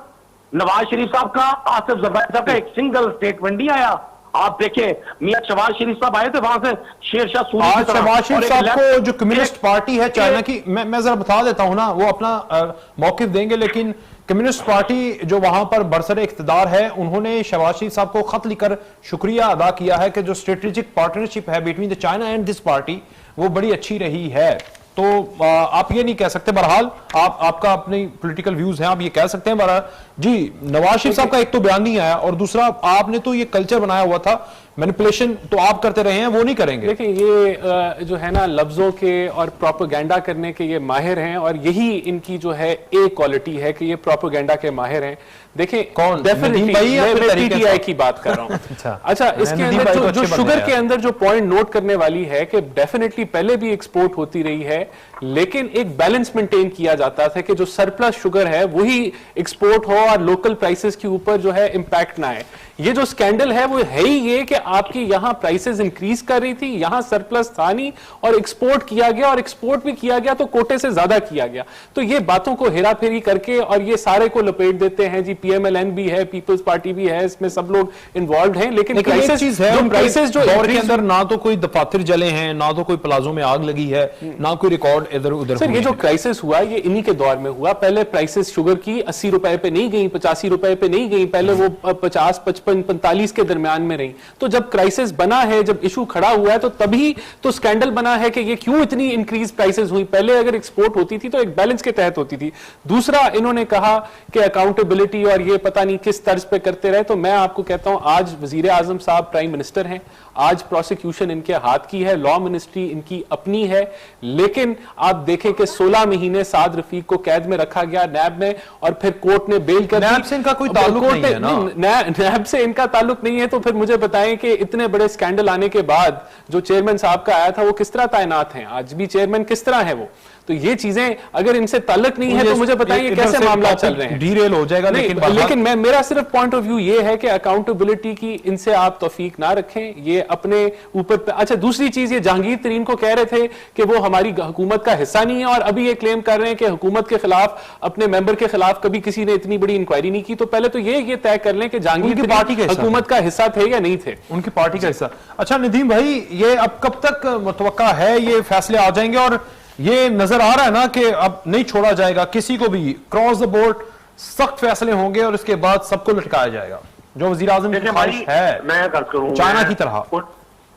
नवाज शरीफ साहब का, आसिफ जरदारी साहब का एक सिंगल स्टेटमेंट नहीं आया। आप देखें मियां शहबाज शरीफ साहब आए थे वहां से शेरशाह सूरी। आज शहबाज शरीफ साहब को जो कम्युनिस्ट पार्टी है चाइना की, मैं जरा बता देता हूं ना, वो अपना मौकिफ देंगे, लेकिन कम्युनिस्ट पार्टी जो वहां पर बरसर इख्तिदार है, उन्होंने शहबाज शरीफ साहब को खत लिखकर शुक्रिया अदा किया है कि जो स्ट्रेटेजिक पार्टनरशिप है between the China and this party वो बड़ी अच्छी रही है। तो आप ये नहीं कह सकते। बहरहाल आपका अपनी पॉलिटिकल व्यूज हैं, आप ये कह सकते हैं। बहरहाल जी नवाज शरीफ साहब का एक तो बयान नहीं आया और दूसरा आपने तो ये कल्चर बनाया हुआ था, मैनिपुलेशन तो आप करते रहे हैं, वो नहीं करेंगे। देखिए ये जो है ना लफ्जों के और प्रोपेगेंडा करने के ये माहिर हैं और यही इनकी जो है एक क्वालिटी है कि ये प्रोपेगेंडा के माहिर हैं। देखिए कौन? डेफिनेटली मैं PTI की बात कर रहा हूं। अच्छा इसके अंदर जो शुगर के अंदर जो पॉइंट नोट करने वाली है कि डेफिनेटली पहले भी एक्सपोर्ट होती रही है, लेकिन एक बैलेंस मेंटेन किया जाता था कि जो सरप्लस शुगर है वही एक्सपोर्ट हो और लोकल प्राइसेस के ऊपर जो है इंपैक्ट ना आए। ये जो स्कैंडल है वो है ही ये कि आपकी यहां प्राइसेस इंक्रीज कर रही थी, यहां सरप्लस था नहीं और एक्सपोर्ट किया गया, और एक्सपोर्ट भी किया गया तो कोटे से ज्यादा किया गया। तो ये बातों को हेराफेरी करके और ये सारे को लपेट देते हैं जी। PMLN भी है, पीपल्स पार्टी भी है, इसमें सब लोग इन्वॉल्व हैं, लेकिन प्राइसेस जो दौर के अंदर ना तो कोई दफातर जले हैं, ना तो कोई प्लाजो में आग लगी है, ना कोई रिकॉर्ड इधर उधर। सर ये जो क्राइसिस हुआ ये इन्हीं के दौर में हुआ। पहले प्राइसेस शुगर की 80 रुपए पे नहीं गई, 85 रुपए पे नहीं गई, पहले वो 50, 55, 45 के दरमियान में रही। तो जब क्राइसिस बना है, जब इशू खड़ा हुआ है, तो तभी तो स्कैंडल बना है कि ये क्यों इतनी इंक्रीज प्राइसेस हुई। पहले अगर एक्सपोर्ट होती थी तो एक बैलेंस के तहत होती थी। दूसरा इन्होंने कहा कि अकाउंटेबिलिटी और ये पता नहीं किस तर्ज पे करते रहे। तो मैं आपको कहता हूं आज वजीर आजम साहब प्राइम मिनिस्टर हैं, आज प्रोसिक्यूशन इनके हाथ की है, लॉ मिनिस्ट्री इनकी अपनी है, लेकिन आप देखें कि 16 महीने साद रफीक को कैद में रखा गया नैब में और फिर कोर्ट ने बेल कर दी। नैब से इनका कोई ताल्लुक नहीं है ना? नैब से इनका ताल्लुक नहीं है। तो फिर मुझे बताएं कि इतने बड़े स्कैंडल आने के बाद जो चेयरमैन साहब का आया था वो किस तरह तैनात हैं, आज भी चेयरमैन किस तरह है वो। तो ये चीजें अगर इनसे ताल्लुक नहीं है तो मुझे बताइए कैसे मामला चल रहे हैं। डीरेल हो जाएगा। लेकिन मेरा सिर्फ पॉइंट ऑफ व्यू ये है कि अकाउंटेबिलिटी की इनसे आप तौफीक ना रखें, ये अपने ऊपर। अच्छा, दूसरी चीज, ये जहांगीर तरीन को कह रहे थे कि वो हमारी हुकूमत का हिस्सा नहीं है, और अभी ये क्लेम कर रहे हैं कि हुकूमत के खिलाफ, अपने मेंबर के खिलाफ कभी किसी ने इतनी बड़ी इंक्वायरी नहीं की। तो पहले तो ये तय कर लें कि जहांगीर की पार्टी हुकूमत का हिस्सा थे या नहीं थे, उनकी पार्टी का हिस्सा। अच्छा नदीम भाई, ये अब कब तक मुतवक्का है ये फैसले आ जाएंगे? और ये नजर आ रहा है ना कि अब नहीं छोड़ा जाएगा किसी को भी, क्रॉस द बोर्ड सख्त फैसले होंगे और उसके बाद सबको लटकाया जाएगा, जो वज़ीर आज़म की ख्वाहिश है। मैं कर करूं, चाइना की तरह।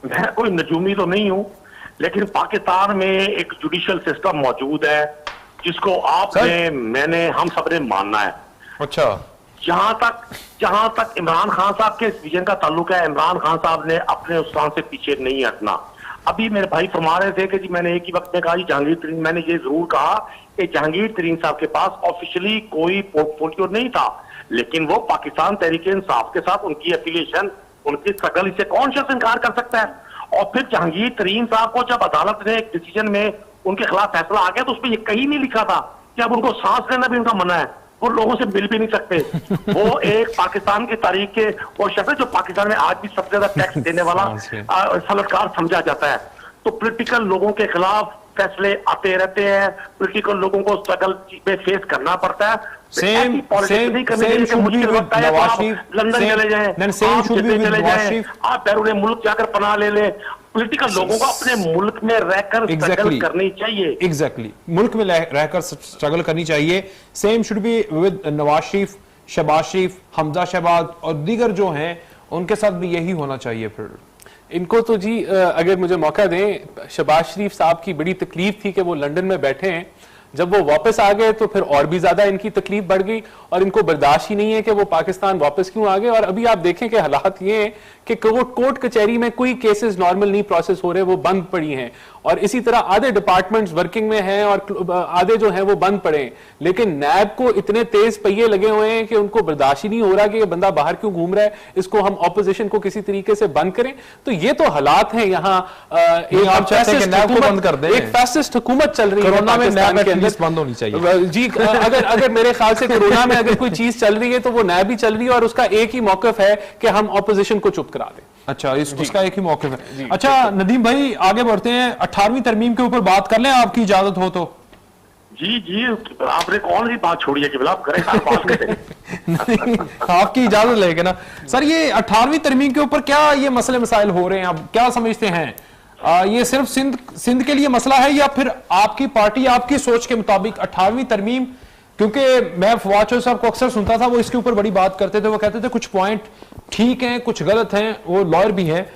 मैं कोई नजूमी तो नहीं हूं, लेकिन पाकिस्तान में एक जुडिशियल सिस्टम मौजूद है जिसको आपने, मैंने, हम सब ने मानना है। अच्छा, जहां तक इमरान खान साहब के विजन का ताल्लुक है, इमरान खान साहब ने अपने उस्ताद से पीछे नहीं हटना। अभी मेरे भाई फरमा रहे थे कि जी मैंने एक ही वक्त में कहा जी जहांगीर तरीन, मैंने ये जरूर कहा कि जहांगीर तरीन साहब के पास ऑफिशियली कोई पोर्टफोलियो नहीं था, लेकिन वो पाकिस्तान तहरीक-ए-इंसाफ के साथ उनकी एफिलिएशन, उनकी स्ट्रगल, इसे कौन शख्स इनकार कर सकता है? और फिर जहांगीर तरीन साहब को जब अदालत ने एक डिसीजन में उनके खिलाफ फैसला आ गया तो उसमें ये कहीं नहीं लिखा था कि अब उनको सांस लेना भी उनका मना है, वो लोगों से मिल भी नहीं सकते। वो एक पाकिस्तान की तारीख के वो शख्स है जो पाकिस्तान में आज भी सबसे ज्यादा टैक्स देने वाला सलाहकार समझा जाता है। तो पॉलिटिकल लोगों के खिलाफ फैसले आते रहते हैं, पॉलिटिकल लोगों को स्ट्रगल में फेस करना पड़ता है। सेम मुश्किल वक्त आया तो आप लंदन चले जाएं, चले जाएं, आप बैरून मुल्क जाकर पनाह ले लें। पॉलिटिकल लोगों को अपने मुल्क में रहकर स्ट्रगल करनी चाहिए। एग्जैक्टली, मुल्क में रहकर स्ट्रगल करनी चाहिए। Same should be with Nawaz Sharif, Shahbaz Sharif, Hamza Shahbaz और दीगर जो हैं, उनके साथ भी यही होना चाहिए। फिर इनको तो जी अगर मुझे मौका दें, शहबाज शरीफ साहब की बड़ी तकलीफ थी कि वो लंदन में बैठे हैं, जब वो वापस आ गए तो फिर और भी ज्यादा इनकी तकलीफ बढ़ गई और इनको बर्दाश्त ही नहीं है कि वो पाकिस्तान वापस क्यों आ गए। और अभी आप देखें कि हालात ये हैं कि कोर्ट कचहरी में कोई केसेस नॉर्मल नहीं प्रोसेस हो रहे, वो बंद पड़ी हैं, और इसी तरह आधे डिपार्टमेंट्स वर्किंग में हैं और आधे जो हैं वो बंद पड़े हैं। लेकिन नैब को इतने तेज पहिए लगे हुए हैं कि उनको बर्दाश्त ही नहीं हो रहा कि ये बंदा बाहर क्यों घूम रहा है, इसको हम ऑपोजिशन को किसी तरीके से बंद करें। तो ये तो हालात हैं यहाँ। एक फैसिस्ट हुकूमत चल रही है, कोरोना में नैब एटलीस्ट बंद होनी चाहिए जी। अगर मेरे ख्याल से कोरोना में अगर कोई चीज चल रही है तो वो नैब भी चल रही है, और उसका एक ही मौकफ है कि हम ऑपोजिशन को चुप करा दें। अच्छा, उसका एक ही मौके है। अच्छा नदीम भाई, आगे बढ़ते हैं, 18वीं तरमीम के ऊपर बात कर लें, आपकी इजाजत हो तो। जी, आपने कौन सी बात छोड़ी है कि आप करें बात करें। आपकी इजाजत लेके ना सर, ये 18वीं तरमीम के ऊपर क्या ये मसले मसाइल हो रहे हैं, आप क्या समझते हैं? ये सिर्फ सिंध के लिए मसला है या फिर आपकी पार्टी, आपकी सोच के मुताबिक 18वीं तरमीम? क्योंकि मैं फवाद चौधरी साहब को अक्सर सुनता था, वो इसके ऊपर बड़ी बात करते थे, वो कहते थे कुछ पॉइंट ठीक हैं, कुछ गलत हैं, वो लॉयर भी हैं।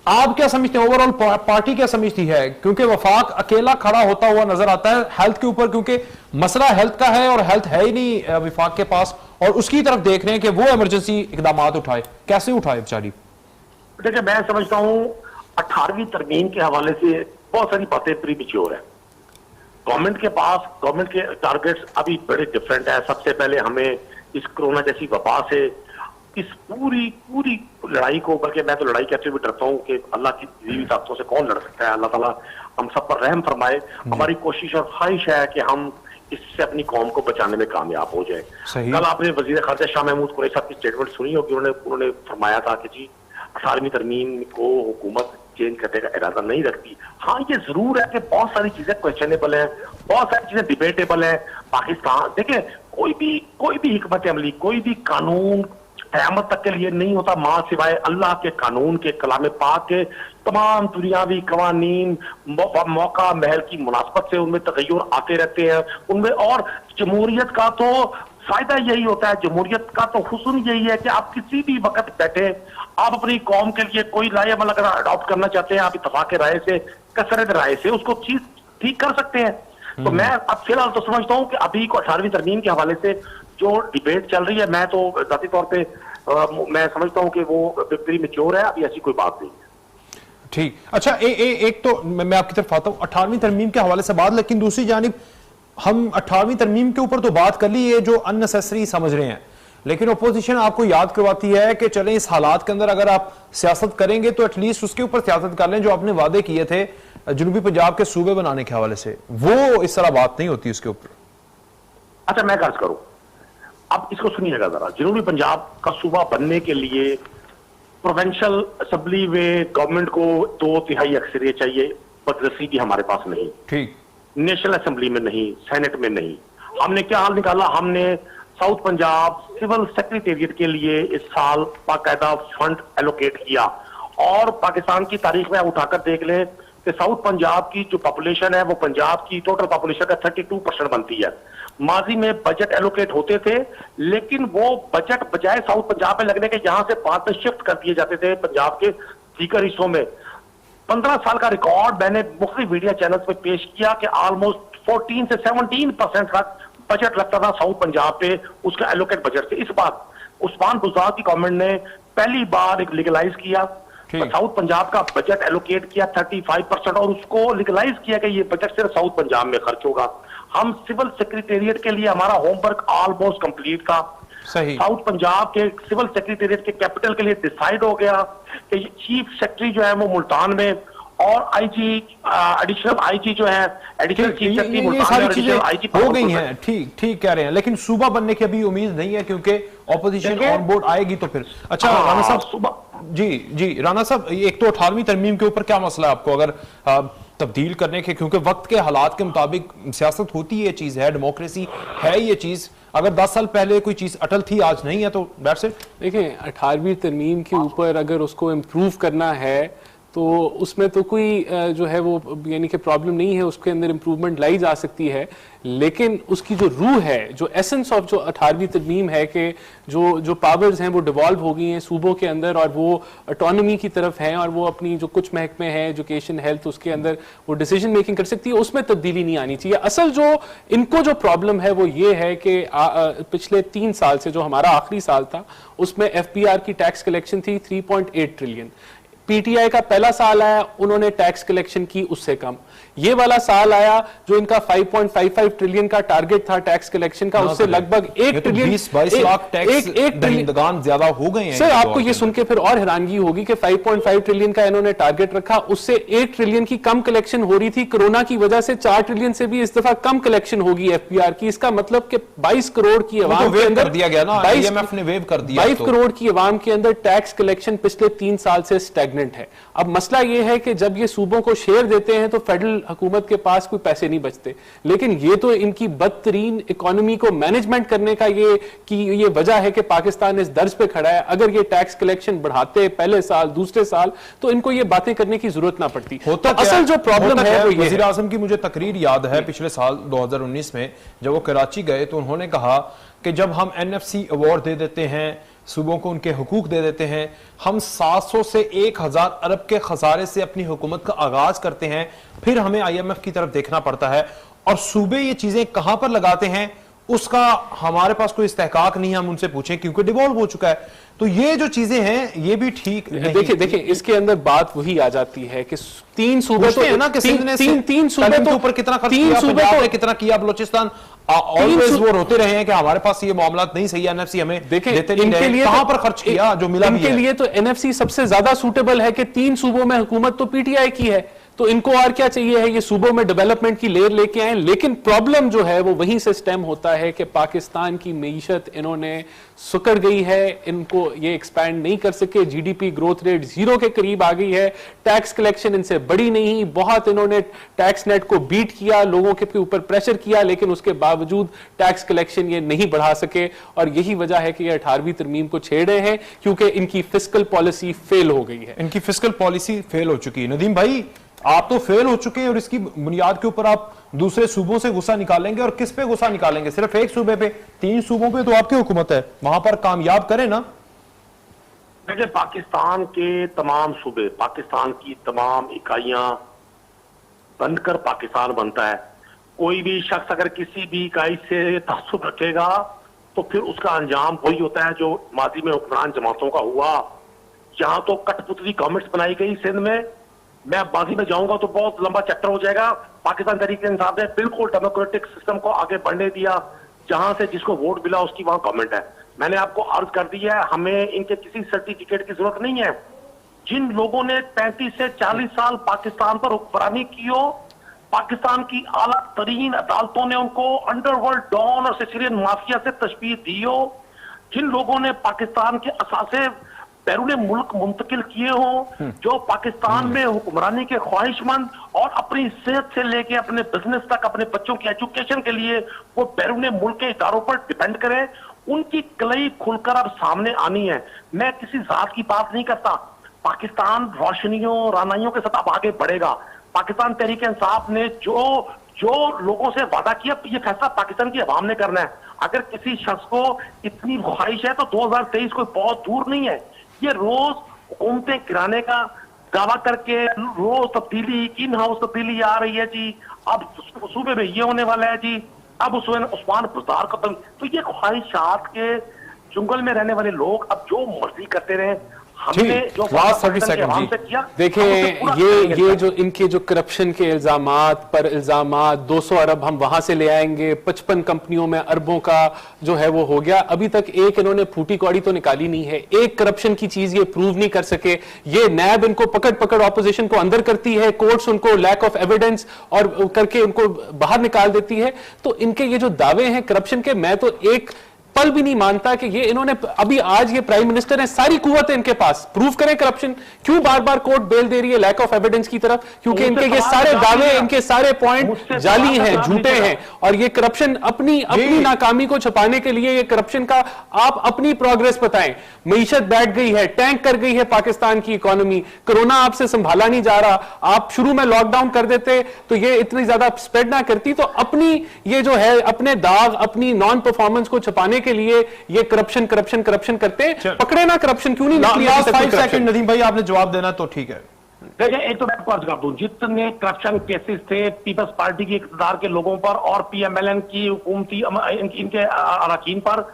आप क्या समझते हैं, ओवरऑल पार्टी क्या समझती है? क्योंकि वफाक अकेला खड़ा होता हुआ नजर आता है हेल्थ के ऊपर, क्योंकि मसला हेल्थ का है और हेल्थ है ही नहीं वफाक के पास, और उसकी तरफ देख रहे हैं कि वो इमरजेंसी इकदाम उठाए। कैसे उठाए बेचारी? देखिए, मैं समझता हूं 18वीं तरमीम के हवाले से बहुत सारी बातें प्रीमेच्योर है। गवर्नमेंट के पास, गवर्नमेंट के टारगेट्स अभी बड़े डिफरेंट है। सबसे पहले हमें इस कोरोना जैसी वबा से, इस पूरी लड़ाई को, बल्कि मैं तो लड़ाई कहते हुए डरता हूं कि अल्लाह की दी ताकतों से कौन लड़ सकता है। अल्लाह ताला हम सब पर रहम फरमाए। हमारी कोशिश और ख्वाहिश है कि हम इससे अपनी कौम को बचाने में कामयाब हो जाए। कल आपने वजीर खारजा शाह महमूद कुरैशी साहब की स्टेटमेंट सुनी होगी, उन्होंने फरमाया था कि जी 18वीं तरमीम को हुकूमत चेंज करने का इरादा नहीं रखती। हाँ, ये जरूर है कि बहुत सारी चीजें क्वेश्चनेबल है, बहुत सारी चीजें डिबेटेबल है। पाकिस्तान देखें, कोई भी हिकमत अमली, कोई भी कानून क़यामत तक के लिए नहीं होता, मां सिवाय अल्लाह के कानून के, कलाम पाक के। तमाम दुनियावी कवानीन मौका महल की मुनासबत से उनमें तगय्युर आते रहते हैं उनमें। और जमहूरियत का तो फायदा यही होता है, जमहूरियत का तो हुस्न यही है कि आप किसी भी वक्त बैठे, आप अपनी कौम के लिए कोई राय अमल अगर अडॉप्ट करना चाहते हैं, आप इत्तेफाक राय से, कसरत राय से उसको चीज ठीक कर सकते हैं। तो मैं अब फिलहाल तो समझता हूं कि अभी को 18वीं तरमीम के हवाले से जो डिबेट चल रही है, मैं तो जाती तौर पे मैं समझता हूं कि वो प्री मैच्योर है, अभी ऐसी कोई बात नहीं है। ठीक। अच्छा, एक तो मैं आपकी तरफ आता हूं 18वीं तरमीम के हवाले से बात, लेकिन दूसरी जानिब हम 18वीं तरमीम के ऊपर तो बात कर ली, ये जो अननेसेसरी समझ रहे हैं, लेकिन अपोजिशन आपको याद करवाती है कि चलें इस हालात के अंदर अगर आप सियासत करेंगे तो एटलीस्ट उसके ऊपर सियासत कर लें जो आपने वादे किए थे जनूबी पंजाब के सूबे बनाने के हवाले से, वो इस तरह बात नहीं होती उसके ऊपर। अच्छा, मैं अर्ज करूं, अब इसको सुनिएगा जरा। जनूबी पंजाब का सूबा बनने के लिए प्रोविंशियल असेंबली में गवर्नमेंट को 2/3 अक्सरियत चाहिए, बदरसी भी हमारे पास नहीं, ठीक, नेशनल असेंबली में नहीं, सेनेट में नहीं। हमने क्या हाल निकाला, हमने साउथ पंजाब सिविल सेक्रेटेरिएट के लिए इस साल बाकायदा फंड एलोकेट किया। और पाकिस्तान की तारीख में आप उठाकर देख लें कि साउथ पंजाब की जो पॉपुलेशन है वो पंजाब की टोटल पॉपुलेशन का 32% बनती है। माजी में बजट एलोकेट होते थे, लेकिन वो बजट बजाय साउथ पंजाब में लगने के यहां से बाद में शिफ्ट कर दिए जाते थे पंजाब के दीगर हिस्सों में। 15 साल का रिकॉर्ड मैंने मुख्तलिफ मीडिया चैनल्स पे पेश किया कि ऑलमोस्ट 14 से 17% का बजट लगता था साउथ पंजाब पे उसका एलोकेट बजट से। इस बार उस्मान बुज़दार की गवर्नमेंट ने पहली बार एक लीगलाइज किया, साउथ पंजाब का बजट एलोकेट किया 35% और उसको लीगलाइज किया कि ये बजट सिर्फ साउथ पंजाब में खर्च होगा। हम सिविल सेक्रेटेरिएट के लिए हमारा होमवर्क ऑलमोस्ट कंप्लीट था। सही। साउथ पंजाब के सिविल सेक्रेटेरिएट के कैपिटल के लिए डिसाइड हो गया कि चीफ सेक्रेटरी जो है वो मुल्तान में और आईजी एडिशनल आईजी जो है एडिशनल चीफ सेक्रेटरी मुल्तान में, एडिशनल आईजी हो गई हैं। ठीक ठीक कह रहे हैं, लेकिन सूबा बनने की अभी उम्मीद नहीं है क्योंकि ऑपोजिशन ऑन बोर्ड आएगी तो फिर। अच्छा राणा साहब, जी राणा साहब, एक तो 18वीं तरमीम के ऊपर क्या मसला है आपको अगर तब्दील करने के, क्योंकि वक्त के हालात के मुताबिक सियासत होती है, चीज है, डेमोक्रेसी है ये चीज। अगर 10 साल पहले कोई चीज अटल थी, आज नहीं है, तो दैट्स इट। देखिए 18वीं तरमीम के ऊपर अगर उसको इम्प्रूव करना है तो उसमें तो कोई जो है वो यानी कि प्रॉब्लम नहीं है, उसके अंदर इम्प्रूवमेंट लाई जा सकती है। लेकिन उसकी जो रूह है, जो एसेंस ऑफ जो 18वीं तरमीम है कि जो पावर्स हैं वो डिवॉल्व हो गई हैं सूबों के अंदर और वो ऑटोनॉमी की तरफ हैं और वो अपनी जो कुछ महकमे हैं एजुकेशन हेल्थ उसके अंदर वो डिसीजन मेकिंग कर सकती है, उसमें तब्दीली नहीं आनी चाहिए। असल जो इनको जो प्रॉब्लम है वो ये है कि पिछले 3 साल से जो हमारा आखिरी साल था उसमें FBR की टैक्स कलेक्शन थी 3.8 ट्रिलियन। पीटीआई का पहला साल आया, उन्होंने टैक्स कलेक्शन की उससे कम। ये वाला साल आया जो इनका 5.55 ट्रिलियन का टारगेट था टैक्स कलेक्शन का, उससे लगभग 1 ट्रिलियन 20-22 लाख टैक्स दरिंदगान ज्यादा हो गए हैं। सर आपको ये सुन के फिर और हैरानगी होगी कि 5.5 ट्रिलियन का इन्होंने टारगेट रखा, उससे 1 ट्रिलियन की कम कलेक्शन हो रही थी। कोरोना की वजह से 4 ट्रिलियन से भी इस दफा कम कलेक्शन होगी FBR की। इसका मतलब कि 22 करोड़ की आवाम के अंदर दिया गया ना, IMF ने वेव कर दिया। 22 करोड़ की आवाम के अंदर टैक्स कलेक्शन पिछले 3 साल से स्टैग्नेंट है। अब मसला यह है कि जब ये सूबों को शेयर देते हैं तो फेडरल हुकूमत के पास कोई पैसे नहीं बचते, लेकिन ये तो इनकी बदतरीन इकोनॉमी को मैनेजमेंट करने का ये वजह है कि पाकिस्तान इस दर्ज पे खड़ा है। अगर ये टैक्स कलेक्शन बढ़ाते पहले साल दूसरे साल तो इनको ये बातें करने की जरूरत ना पड़ती। होता तो असल जो प्रॉब्लम है वो ये वज़ीर आज़म की मुझे तकरीर याद है पिछले साल 2019 में जब वो कराची गए तो उन्होंने कहा कि जब हम NFC अवार्ड दे देते हैं सूबों को, उनके हुकूक दे देते हैं, हम 700 से 1000 अरब के खसारे से अपनी हुकूमत का आगाज करते हैं, फिर हमें IMF की तरफ देखना पड़ता है और सूबे ये चीजें कहां पर लगाते हैं उसका हमारे पास कोई इस्तेहकाक नहीं है, हम उनसे पूछें क्योंकि डिवॉल्व हो चुका है। तो ये जो चीजें हैं ये भी ठीक देखिए इसके अंदर बात वही आ जाती है कि 3 सूबे तो है ना कि तीन सूबे के ऊपर कितना खर्च किया, पंजाब ने कितना किया, बलोचिस्तान ऑलवेज वो रोते रहे हैं कि हमारे पास ये मामला नहीं सही है, NFC हमें देते नहीं रहे। लिए कहां पर खर्च किया जो मिला इनके लिए तो NFC सबसे ज्यादा सूटेबल है कि 3 सूबों में हुकूमत तो PTI की है, तो इनको और क्या चाहिए है, ये सूबों में डेवलपमेंट की लेयर लेके आए। लेकिन प्रॉब्लम जो है वो वहीं से स्टेम होता है कि पाकिस्तान की मईशत इन्होंने सुकड़ गई है, इनको ये एक्सपैंड नहीं कर सके, GDP ग्रोथ रेट 0 के करीब आ गई है, टैक्स कलेक्शन इनसे बड़ी नहीं, बहुत इन्होंने टैक्स नेट को बीट किया, लोगों के ऊपर प्रेशर किया, लेकिन उसके बावजूद टैक्स कलेक्शन ये नहीं बढ़ा सके। और यही वजह है कि ये 18वीं तरमीम को छेड़े हैं क्योंकि इनकी फिस्कल पॉलिसी फेल हो गई है। इनकी फिस्कल पॉलिसी फेल हो चुकी है। नदीम भाई आप तो फेल हो चुके हैं और इसकी बुनियाद के ऊपर आप दूसरे सूबों से गुस्सा निकालेंगे, और किस पे गुस्सा निकालेंगे? सिर्फ एक सूबे पे? 3 सूबों पे तो आपकी हुकूमत है, वहां पर कामयाब करें ना। देखिए पाकिस्तान के तमाम सूबे, पाकिस्तान की तमाम इकाइयां बनकर पाकिस्तान बनता है। कोई भी शख्स अगर किसी भी इकाई से तासुब रखेगा तो फिर उसका अंजाम वही होता है जो माजी में हुक्मरान जमातों का हुआ। जहां तो कठपुतली गवर्नमेंट्स बनाई गई सिंध में, मैं बाजी में जाऊंगा तो बहुत लंबा चैप्टर हो जाएगा। पाकिस्तान तरीके इंसाफ ने बिल्कुल डेमोक्रेटिक सिस्टम को आगे बढ़ने दिया, जहां से जिसको वोट मिला उसकी वहां गवर्नमेंट है। मैंने आपको अर्ज कर दिया है, हमें इनके किसी सर्टिफिकेट की जरूरत नहीं है। जिन लोगों ने 35 से 40 साल पाकिस्तान पर हुक्मरानी की हो, पाकिस्तान की आला तरीन अदालतों ने उनको अंडरवर्ल्ड डॉन और सिसिलियन माफिया से तशबीह दी हो, जिन लोगों ने पाकिस्तान के असासे बैरून मुल्क मुंतकिल किए हों, जो पाकिस्तान में हुक्मरानी के ख्वाहिशमंद और अपनी सेहत से लेके अपने बिजनेस तक, अपने बच्चों की एजुकेशन के लिए वो बैरून मुल्क के इदारों पर डिपेंड करें, उनकी कलई खुलकर अब सामने आनी है। मैं किसी जात की बात नहीं करता। पाकिस्तान रोशनियों रानाइयों के साथ अब आगे बढ़ेगा। पाकिस्तान तहरीक इंसाफ ने जो लोगों से वादा किया, ये फैसला पाकिस्तान की अवाम ने करना है। अगर किसी शख्स को इतनी ख्वाहिश है तो 2023 कोई बहुत दूर नहीं है। ये रोज हुकूमतें गिराने का दावा करके रोज तब्दीली, इन हाउस तब्दीली आ रही है जी, अब सूबे में ये होने वाला है जी, अब उस्मान बुज़दार खत्म। तो ये ख्वाहिशात के जंगल में रहने वाले लोग अब जो मर्जी करते रहे। हमने जो किया, देखिए ये जो इनके जो करप्शन के इल्जामात पर इल्जामात, 200 अरब हम वहां से ले आएंगे, 55 कंपनियों में अरबों का जो है वो हो गया। अभी तक एक इन्होंने फूटी कौड़ी तो निकाली नहीं है, एक करप्शन की चीज ये प्रूव नहीं कर सके। ये नैब इनको पकड़ ऑपोजिशन को अंदर करती है, कोर्ट्स उनको लैक ऑफ एविडेंस और करके उनको बाहर निकाल देती है। तो इनके ये जो दावे हैं करप्शन के, मैं तो एक पल भी नहीं मानता कि ये इन्होंने अभी आज ये प्राइम मिनिस्टर है, सारी कुव्वत है इनके पास, प्रूव करें करप्शन। क्यों बार बार कोर्ट बेल दे रही है लैक ऑफ एविडेंस की तरफ? क्योंकि इनके ये सारे दावे, इनके सारे पॉइंट जाली हैं, झूठे हैं। और ये करप्शन अपनी नाकामी को छुपाने के लिए, ये करप्शन का आप अपनी प्रोग्रेस बताएं। मईशत बैठ गई है, टैंक कर गई है पाकिस्तान की इकोनॉमी, कोरोना आपसे संभाला नहीं जा रहा। आप शुरू में लॉकडाउन कर देते तो ये इतनी ज्यादा स्प्रेड ना करती। तो अपनी ये जो है अपने दाग, अपनी नॉन परफॉर्मेंस को छुपाने के लिए ये करप्शन करते। पकड़े ना करप्शन क्यों नहीं निकली? 5 सेकंड नदीम भाई, आपने जवाब देना तो ठीक है। देखिए, एक तो मैं आपको अर्ज कर दूं, जितने करप्शन केसेस थे पीपल्स पार्टी की इक़्तिदार के लोगों पर और पीएमएलएन की हुकूमती इनके अरकान पर,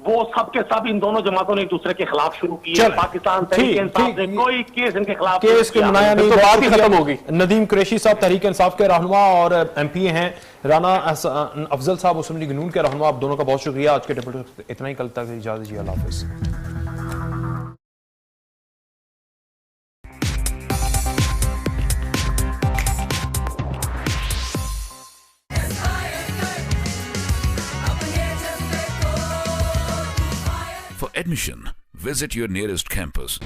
वो सब के सब इन दोनों जमातों ने एक दूसरे के खिलाफ शुरू किए। पाकिस्तान तहरीक इंसाफ ने कोई केस इनके खिलाफ केस के मनाया नहीं, तो बात ही खत्म होगी। नदीम कुरैशी साहब तहरीक इंसाफ के रहनुमा और एमपी हैं, राना अफजल साहब मुस्लिम लीग नून के रहनुमा। आप दोनों का बहुत शुक्रिया। आज के डिबेट इतना ही, कल तक इजाजत दीजिए, अल्लाह हाफिज़। For admission, visit your nearest campus.